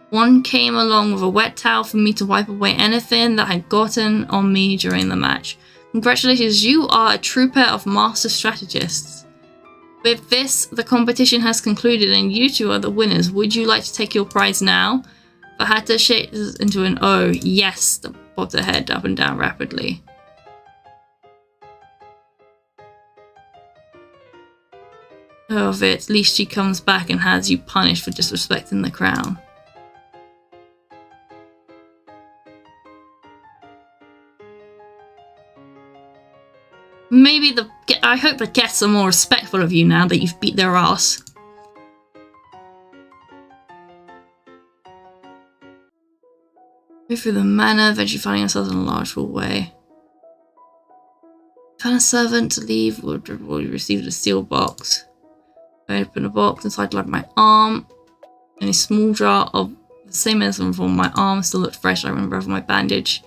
One came along with a wet towel for me to wipe away anything that had gotten on me during the match. Congratulations, you are a true pair of master strategists. With this, the competition has concluded and you two are the winners. Would you like to take your prize now? The Hatter shaped into an O. Yes, bobbed her head up and down rapidly. Of it, at least she comes back and has you punished for disrespecting the crown. Maybe I hope the guests are more respectful of you now that you've beat their ass. Go through the manor, eventually finding ourselves in a large hallway. Found a servant to leave, we received a steel box. I opened a box, inside like my arm, and a small jar of the same medicine from my arm still looked fresh. I remember over my bandage.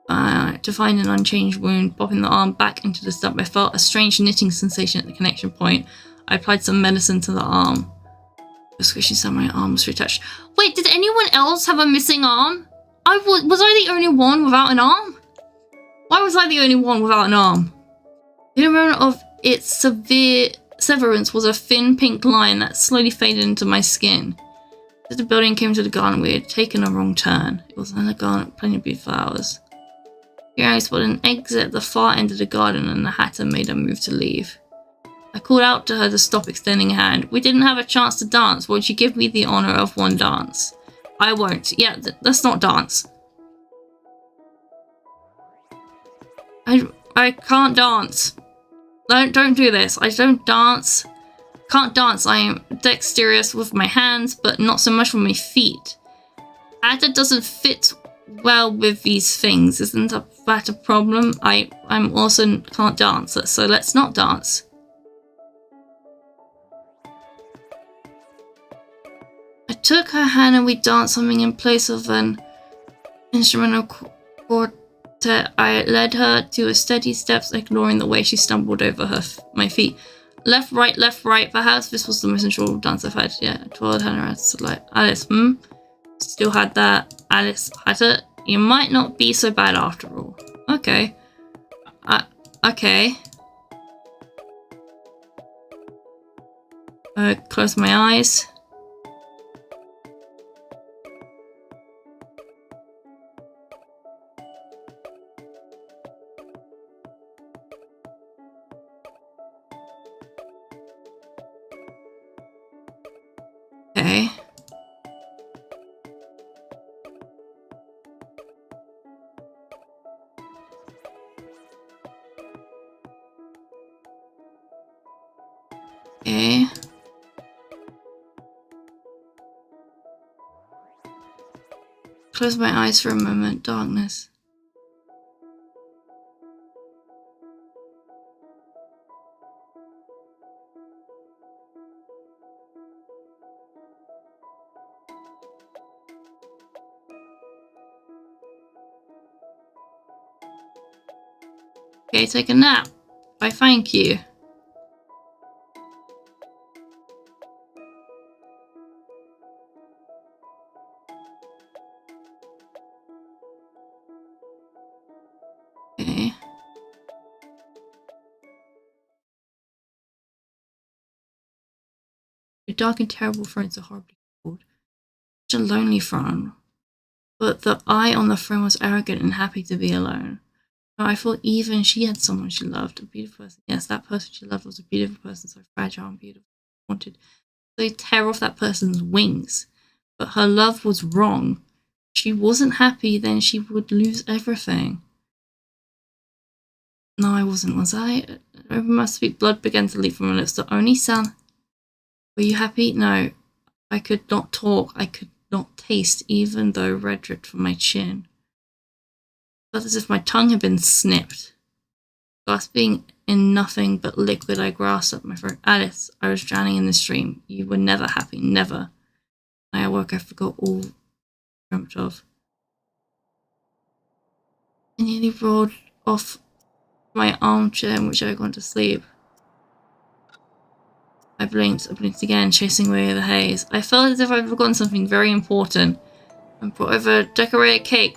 To find an unchanged wound, popping the arm back into the stump, I felt a strange knitting sensation at the connection point. I applied some medicine to the arm. The squishing sound my arm was reattached. Wait, did anyone else have a missing arm? Was I the only one without an arm? Why was I the only one without an arm? The moment of its severe severance was a thin pink line that slowly faded into my skin. As the building came to the garden, we had taken a wrong turn. It was in a garden with plenty of beautiful flowers. Here I spotted an exit at the far end of the garden and the Hatter made a move to leave. I called out to her to stop extending a hand. We didn't have a chance to dance. Won't you give me the honor of one dance? I won't. Yeah, let's not dance. I can't dance. Don't do this. I don't dance. Can't dance. I am dexterous with my hands, but not so much with my feet. Hatter doesn't fit well with these things. Isn't that a problem? I'm also can't dance, so let's not dance. I took her hand and we danced something in place of an instrumental quartet. I led her to a steady steps, ignoring the way she stumbled over my feet. Left, right. Perhaps this was the most enjoyable dance I've had. Yeah, I twirled her around to like, Alice, Still had that. Alice had it. You might not be so bad after all. Okay. Okay. Close my eyes. Okay. Okay. Close my eyes for a moment. Darkness. Okay, take a nap. I thank you. Okay. Your dark and terrible friends are horribly cold. Such a lonely throne. But the eye on the throne was arrogant and happy to be alone. I thought even she had someone she loved, a beautiful person. Yes, that person she loved was a beautiful person, so fragile and beautiful. Wanted to tear off that person's wings. But her love was wrong. If she wasn't happy, then she would lose everything. No, I wasn't, was I? Over my sweet blood began to leak from my lips. The only sound. Were you happy? No. I could not talk. I could not taste, even though red dripped from my chin. I felt as if my tongue had been snipped. Gasping in nothing but liquid, I grasped at my throat. Alice, I was drowning in the stream. You were never happy, never. When I awoke, I forgot all I dreamt of. I nearly rolled off my armchair in which I had gone to sleep. I blinked again, chasing away the haze. I felt as if I'd forgotten something very important and brought over a decorated cake,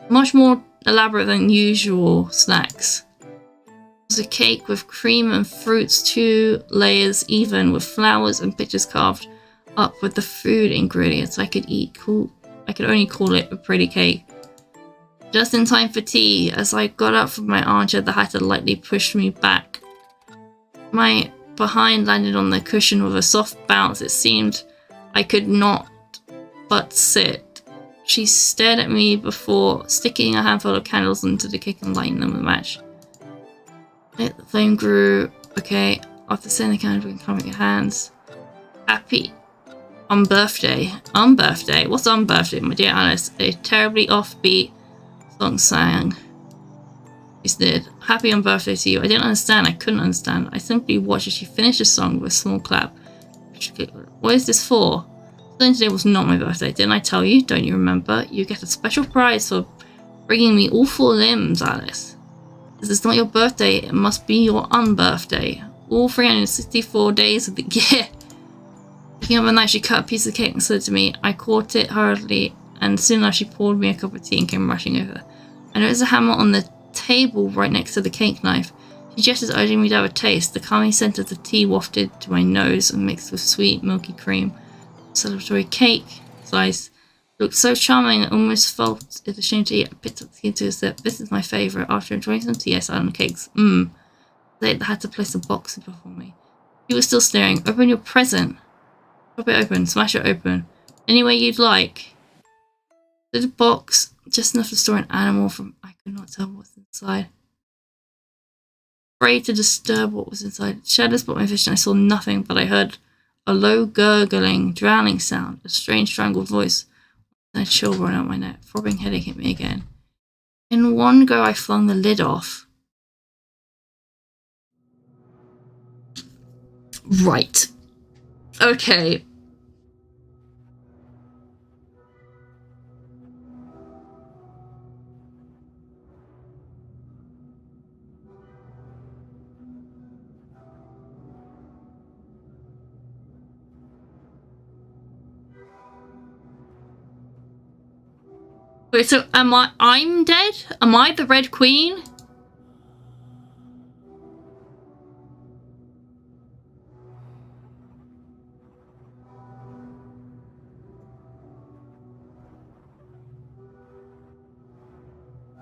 much more elaborate than usual snacks. It was a cake with cream and fruits, 2 layers even, with flowers and pictures carved up with the food ingredients I could eat. I could only call it a pretty cake. Just in time for tea. As I got up from my armchair, the hatter lightly pushed me back. My behind landed on the cushion with a soft bounce. It seemed I could not but sit. She stared at me before sticking a handful of candles into the cake and lighting them with a match. The flame grew. Okay, after setting the candle, we can come with your hands. Happy unbirthday. Unbirthday? What's unbirthday, my dear Alice? A terribly offbeat song sang. She sneered. Happy unbirthday to you. I didn't understand. I couldn't understand. I simply watched as she finished the song with a small clap. What is this for? Today was not my birthday. Didn't I tell you? Don't you remember? You get a special prize for bringing me all 4 limbs, Alice. This is not your birthday. It must be your unbirthday. All 364 days of the year. Picking up a knife, she cut a piece of cake and slid to me. I caught it hurriedly, and soon after she poured me a cup of tea and came rushing over. I noticed a hammer on the table right next to the cake knife. She gestured, urging me to have a taste. The calming scent of the tea wafted to my nose and mixed with sweet, milky cream. Celebratory cake slice looked so charming I almost felt it a shame to eat. I picked up the tea to a sip. This is my favourite. After enjoying some tea, I sat on the cakes. They had to place a box before me. She was still staring. Open your present. Pop it open. Smash it open. Any way you'd like. Did a box just enough to store an animal from. I could not tell what's inside. Afraid to disturb what was inside. Shadows blocked my vision. I saw nothing, but I heard a low gurgling, drowning sound, a strange strangled voice. A chill ran out my neck. Throbbing headache hit me again. In one go, I flung the lid off. Right. Okay. Wait, so I'm dead? Am I the Red Queen?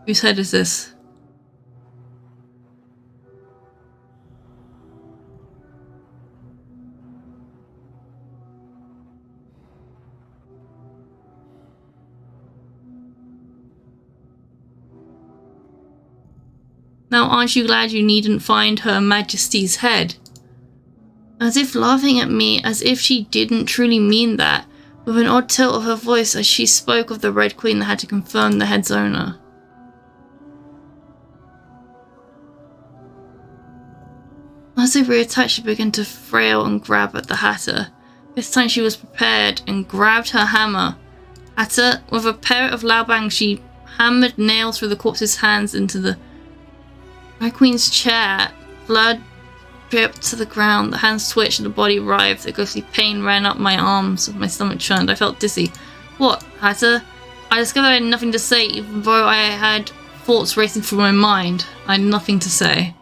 Whose head is this? Now, aren't you glad you needn't find Her Majesty's head? As if laughing at me, as if she didn't truly mean that, with an odd tilt of her voice as she spoke of the Red Queen that had to confirm the head's owner. As they reattached, she began to frail and grab at the Hatter. This time she was prepared and grabbed her hammer. Hatter, with a pair of loud bangs, she hammered nails through the corpse's hands into the Red Queen's chair. Blood dripped to the ground, the hands twitched and the body writhed. A ghostly pain ran up my arms, my stomach churned. I felt dizzy. What, Hatter? I discovered I had nothing to say, even though I had thoughts racing through my mind. I had nothing to say.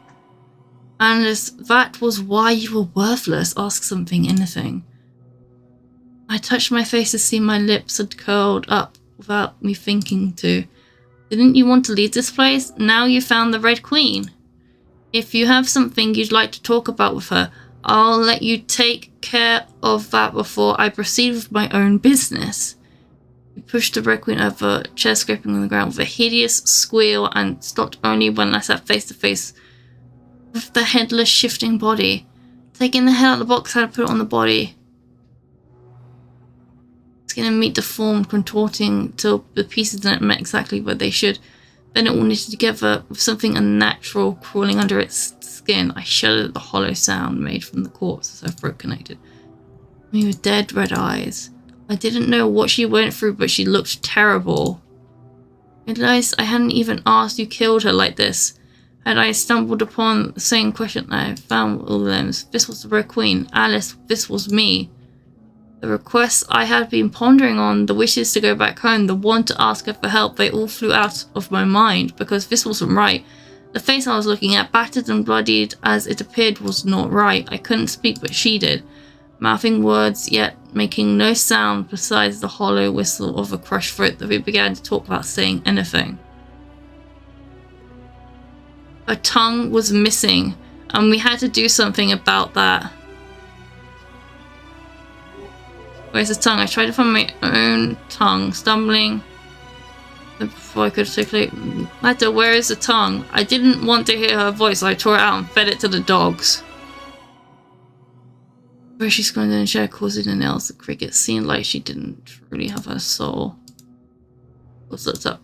And as that was why you were worthless, ask something, anything. I touched my face to see my lips had curled up without me thinking to. Didn't you want to leave this place? Now you found the Red Queen. If you have something you'd like to talk about with her, I'll let you take care of that before I proceed with my own business. He pushed the Red Queen over, chair scraping on the ground with a hideous squeal, and stopped only when I sat face to face with the headless, shifting body. Taking the head out of the box, I had to put it on the body. Skin and meat deformed, contorting till the pieces in it met exactly where they should. Then it all knitted together with something unnatural crawling under its skin. I shuddered at the hollow sound made from the corpse as her throat connected. Me with dead red eyes. I didn't know what she went through, but she looked terrible. I realized I hadn't even asked who killed her like this. Had I stumbled upon the same question I had found with all of them? This was the Red Queen. Alice, this was me. The requests I had been pondering on, the wishes to go back home, the want to ask her for help, they all flew out of my mind because this wasn't right. The face I was looking at, battered and bloodied as it appeared, was not right. I couldn't speak, but she did, mouthing words yet making no sound besides the hollow whistle of a crushed throat that we began to talk without saying anything. Her tongue was missing, and we had to do something about that. Where's the tongue? I tried to find my own tongue, stumbling before I could articulate. Matter, where is the tongue? I didn't want to hear her voice, so I tore it out and fed it to the dogs. Where she squirmed in the chair, causing the nails. The cricket seemed like she didn't really have her soul. What's that up?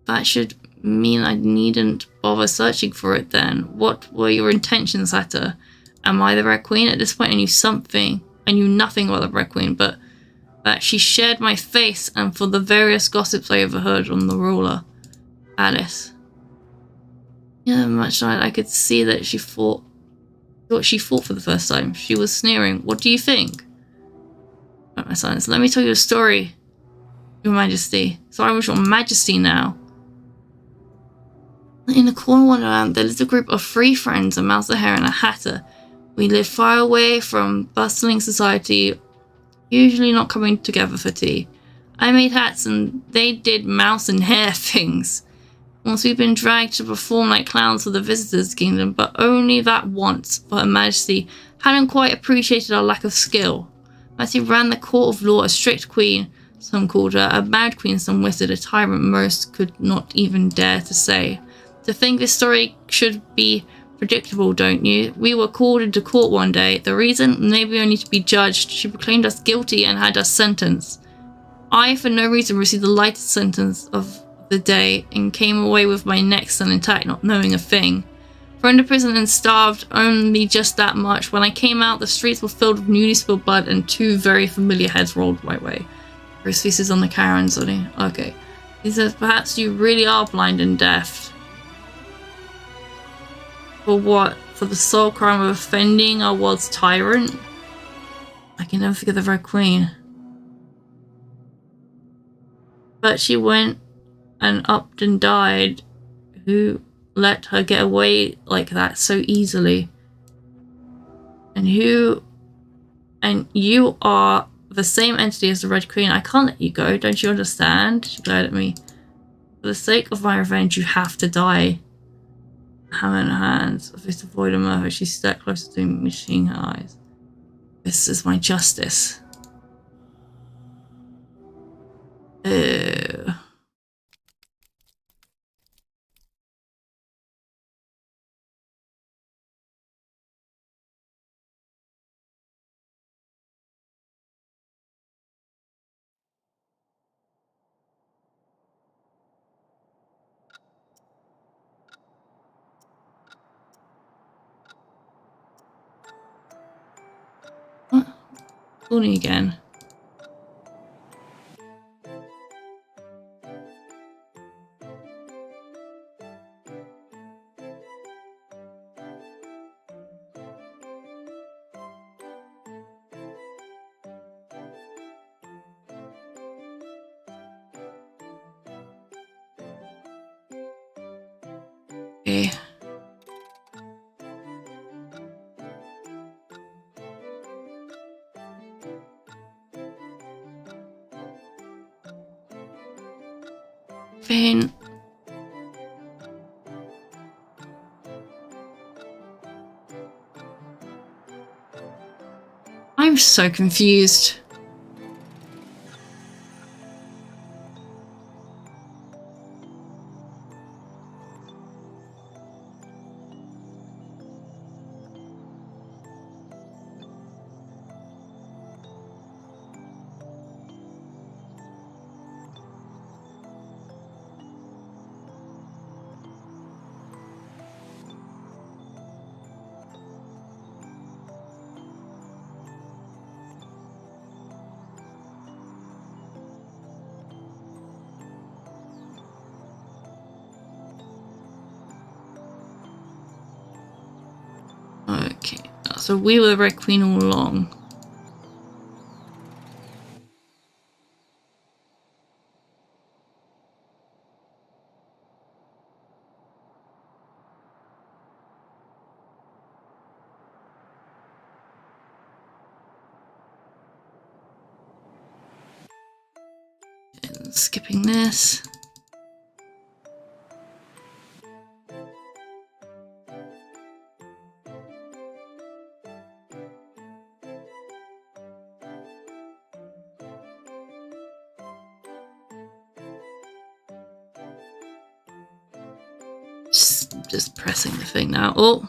That should mean I needn't bother searching for it then. What were your intentions, Hatter? Am I the Red Queen? At this point I knew something. I knew nothing about the Red Queen, but that she shared my face and for the various gossips I overheard on the ruler. Alice. Yeah, much like I could see that she thought for the first time. She was sneering. What do you think? Broke my silence. Let me tell you a story, Your Majesty. Sorry, I'm Your Majesty now. In the corner of Wonderland, there lived a group of 3 friends, a mouse, a hare, and a hatter. We lived far away from bustling society, usually not coming together for tea. I made hats and they did mouse and hare things. Once we've been dragged to perform like clowns for the visitors' kingdom, but only that once, for Her Majesty hadn't quite appreciated our lack of skill. Majesty ran the court of law, a strict queen, some called her, a mad queen, some whispered, a tyrant most could not even dare to say. To think this story should be predictable, don't you? We were called into court one day. The reason? Maybe only to be judged. She proclaimed us guilty and had us sentenced. I, for no reason, received the lightest sentence of the day and came away with my neck still intact, not knowing a thing. Thrown to prison and starved only just that much. When I came out, the streets were filled with newly spilled blood and two very familiar heads rolled my way. Chris feces on the Karen's body. Okay. He says, perhaps you really are blind and deaf. For what? For the sole crime of offending our world's tyrant? I can never forget the Red Queen. But she went and upped and died. Who let her get away like that so easily? And you are the same entity as the Red Queen. I can't let you go. Don't you understand? She glared at me. For the sake of my revenge, you have to die. Hammer in her hands. Of this avoid a murder, she stepped closer to me, seeing her eyes. This is my justice. Ew. What? Calling again. Okay. Finn. I'm so confused. Okay, so we were the Red Queen all along. And skipping this. Just pressing the thing now. Oh.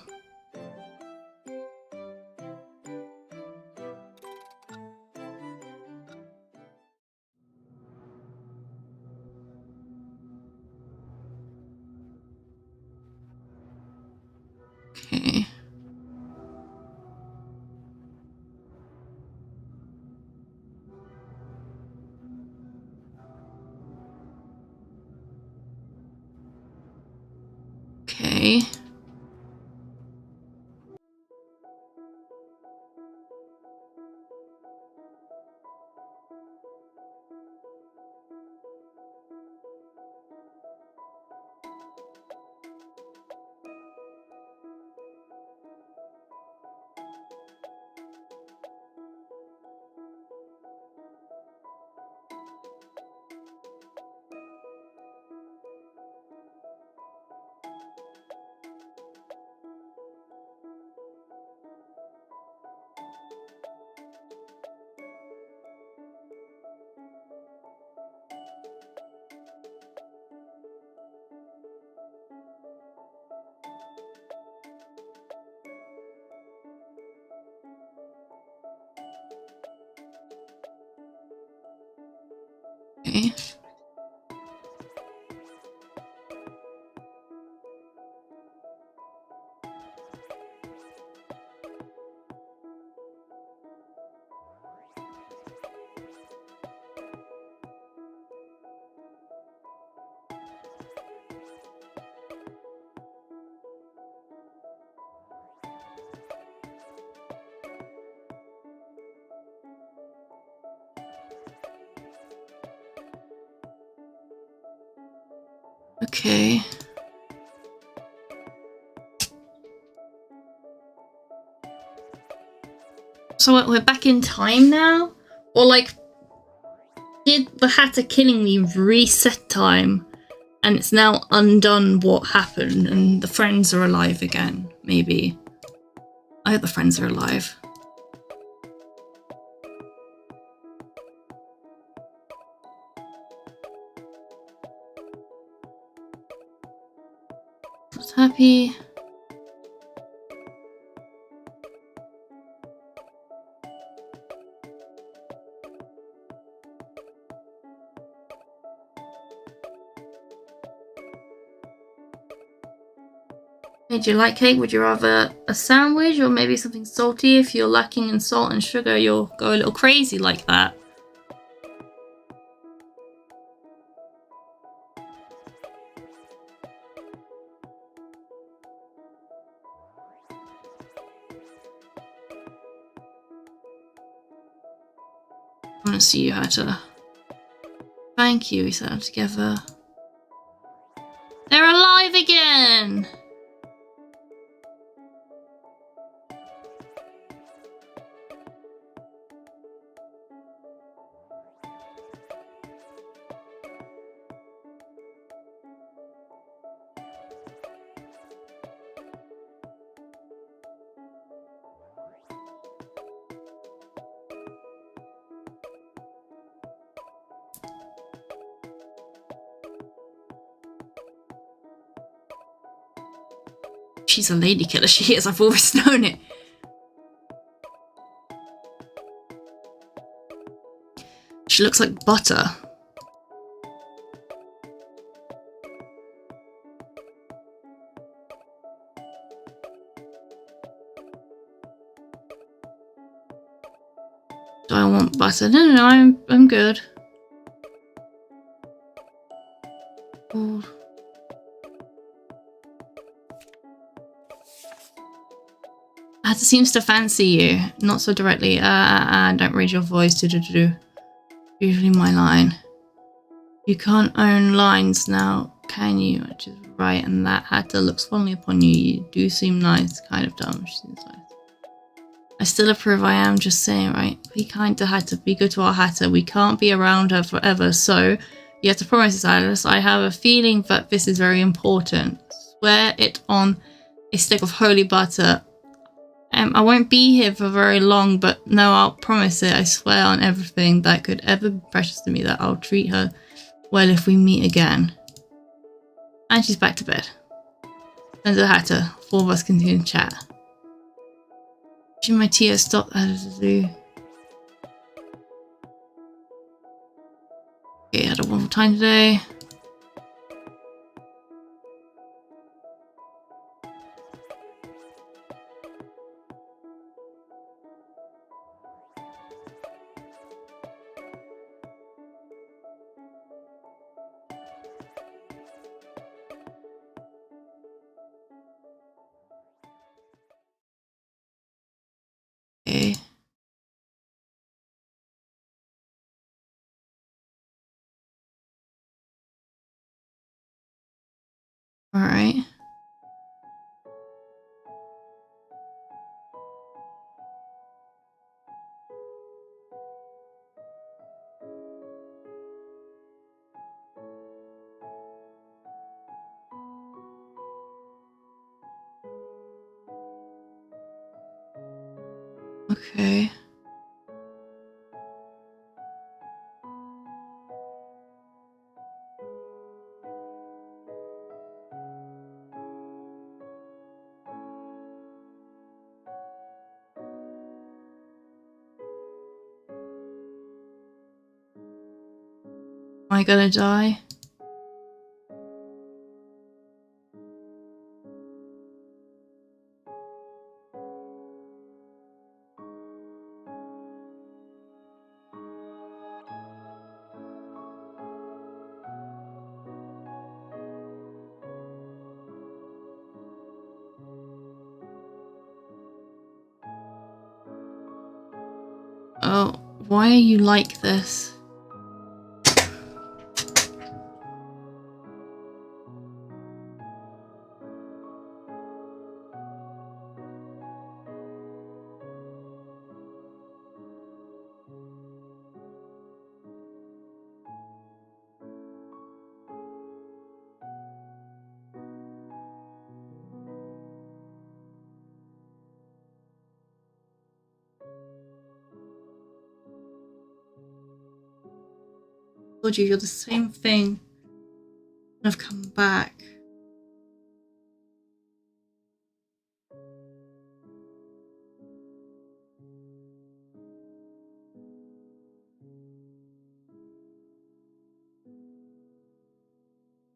Okay. Okay. Okay. Okay. So we're back in time now? Or like, did the Hatter killing me reset time and it's now undone what happened and the friends are alive again? Maybe. I hope the friends are alive. I was happy. Hey, do you like cake? Would you rather a sandwich or maybe something salty? If you're lacking in salt and sugar, you'll go a little crazy like that. I want to see you, Hatter. Thank you, we sat them together. They're alive again! She's a lady killer, she is, I've always known it. She looks like butter. Do I want butter? No, I'm good. Oh. Hatter seems to fancy you, not so directly. Don't raise your voice. Usually my line. You can't own lines now, can you? Which is right, and that Hatter looks fondly upon you. You do seem nice, kind of dumb. She seems nice. I still approve, I am just saying, right? Be kind to Hatter, be good to our Hatter. We can't be around her forever, so you have to promise this, Alice. I have a feeling that this is very important. Swear it on a stick of holy butter. I won't be here for very long, but no, I'll promise it. I swear on everything that could ever be precious to me that I'll treat her well if we meet again. And she's back to bed. Sends a Hatter. 4 of us continue to chat. My tears stopped out of the zoo. Okay, had a wonderful time today. Okay. Alright. Okay. I gonna die? Oh, why are you like this? I told you, you're the same thing. I've come back.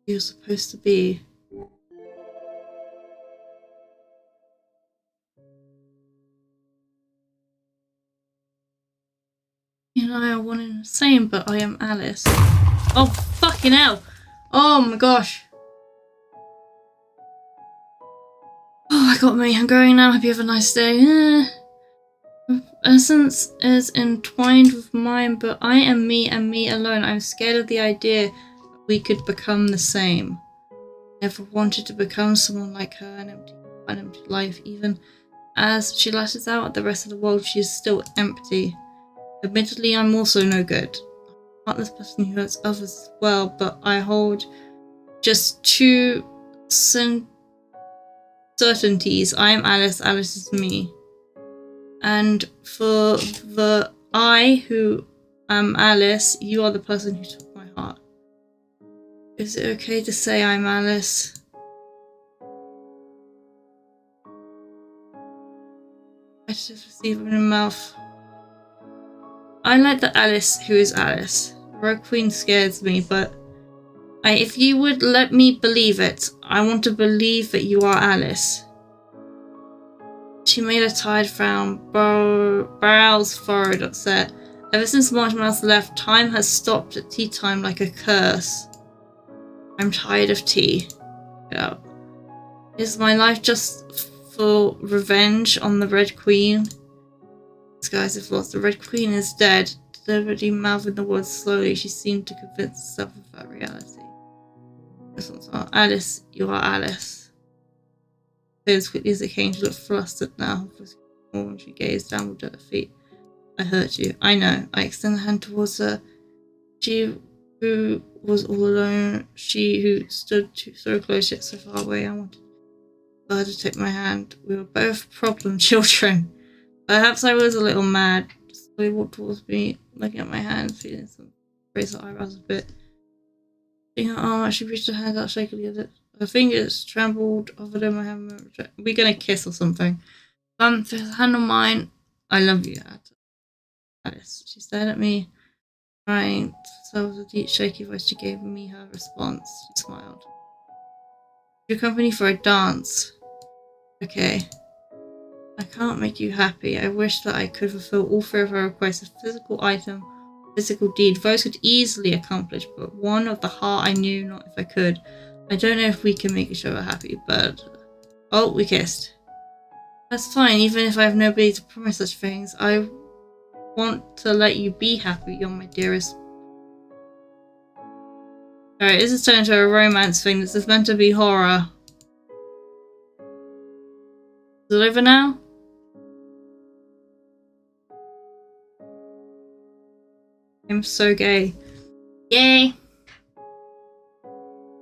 You're supposed to be. You and I are one and the same, but I am Alice. Oh, fucking hell! Oh my gosh. Oh, I got me. I'm going now. Hope you have a nice day. Essence is entwined with mine, but I am me and me alone. I'm scared of the idea we could become the same. Never wanted to become someone like her, an empty life. Even as she lashes out at the rest of the world, she is still empty. Admittedly, I'm also no good. I'm a heartless person who hurts others as well, but I hold just two certainties. I am Alice, Alice is me. And for the I who am Alice, you are the person who took my heart. Is it okay to say I'm Alice? I just receive it in my mouth. I like the Alice who is Alice. Rogue Queen scares me, but if you would let me believe it, I want to believe that you are Alice. She made a tired frown, brows furrowed, upset. Ever since Marshmallow's left, time has stopped at tea time like a curse. I'm tired of tea. Yeah. Is my life just for revenge on the Red Queen? Skies have lost. The Red Queen is dead. Deliberately mouthing the words slowly, she seemed to convince herself of that reality. Alice, you are Alice. As quickly as it came, she looked flustered now. When she gazed downward at her feet. I hurt you. I know. I extended a hand towards her. She who was all alone. She who stood so close yet so far away. I wanted her to take my hand. We were both problem children. Perhaps I was a little mad. Slowly walked towards me, looking at my hand, feeling some raise her eyebrows a bit. Seeing her arm, she reached her hand out shakily at it. Her fingers trembled over my hand. We're gonna kiss or something. There's a hand on mine. I love you, Alice. She stared at me, trying to solve the deep, shaky voice. She gave me her response. She smiled. Your company for a dance. Okay. I can't make you happy. I wish that I could fulfill all three of our requests. A physical item, physical deed. Those could easily accomplish, but one of the heart I knew not if I could. I don't know if we can make each other happy, but... Oh, we kissed. That's fine, even if I have nobody to promise such things. I want to let you be happy, you're my dearest. Alright, this is turned into a romance thing. This is meant to be horror. Is it over now? I'm so gay. Yay!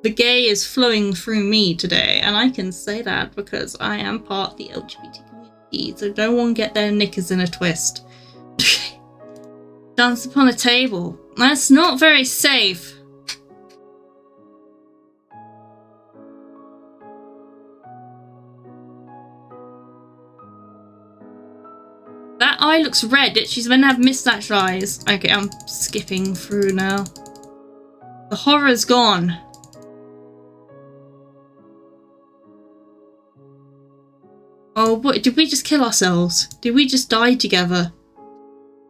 The gay is flowing through me today, and I can say that because I am part of the LGBT community, so no one get their knickers in a twist. Dance upon a table. That's not very safe. That eye looks red. She's meant to have mismatched eyes. Okay, I'm skipping through now. The horror's gone. Oh, what? Did we just kill ourselves? Did we just die together?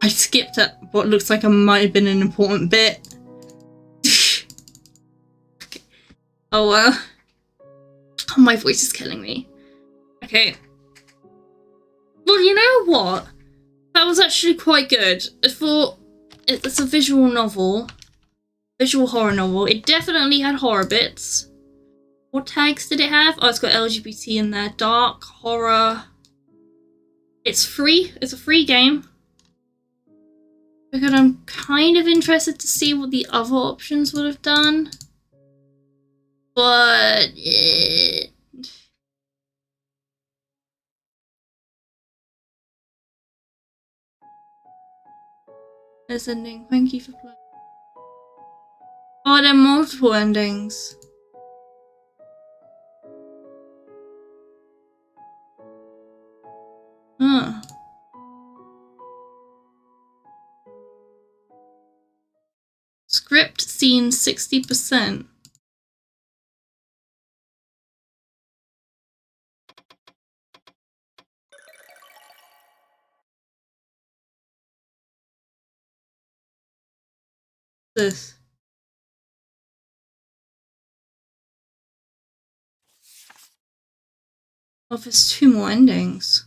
I skipped at what looks like it might have been an important bit. Okay. Oh, well. Oh, my voice is killing me. Okay. Well, you know what? That was actually quite good. It's a visual novel. Visual horror novel. It definitely had horror bits. What tags did it have? Oh, it's got LGBT in there. Dark, horror. It's free. It's a free game. Because I'm kind of interested to see what the other options would have done. But... There's ending. Thank you for playing. Oh, there are multiple endings. Huh. Script scene 60%. This. Oh, there's 2 more endings.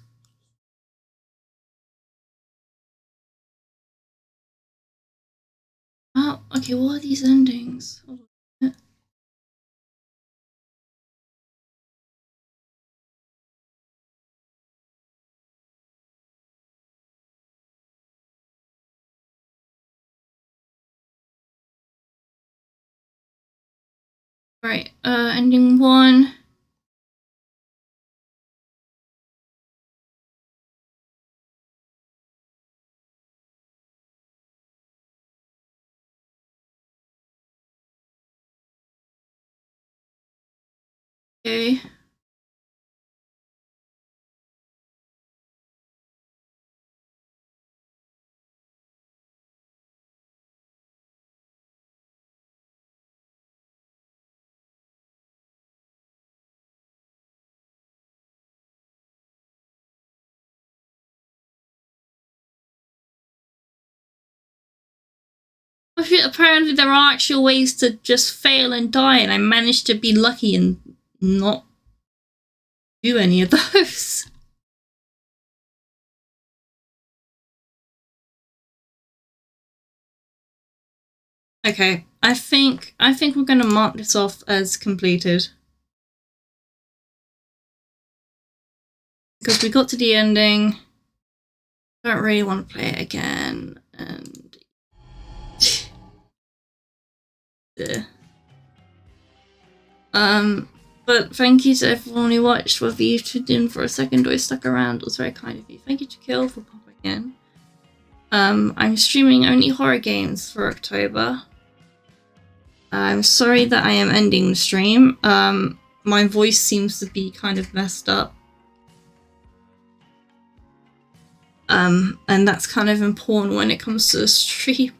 Oh, okay, what are these endings? Oh, right, ending 1. Okay. Apparently there are actual ways to just fail and die, and I managed to be lucky and not do any of those. Okay, I think we're gonna mark this off as completed. Because we got to the ending. Don't really want to play it again, and but thank you to everyone who watched, whether you tuned in for a second or stuck around. It was very kind of you. Thank you to Kill for popping in. I'm streaming only horror games for October. I'm sorry that I am ending the stream. My voice seems to be kind of messed up. And that's kind of important when it comes to the stream.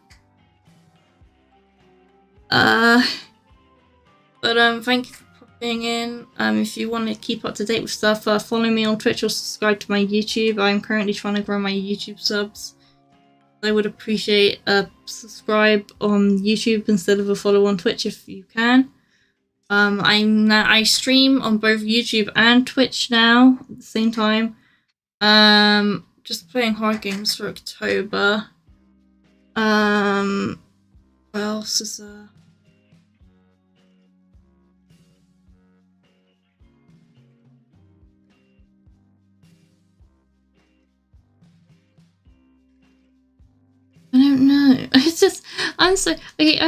But thank you for popping in. If you want to keep up to date with stuff, follow me on Twitch or subscribe to my YouTube. I'm currently trying to grow my YouTube subs. I would appreciate a subscribe on YouTube instead of a follow on Twitch if you can. I stream on both YouTube and Twitch now at the same time. Just playing horror games for October. What else is there? I don't know. It's just I'm so okay.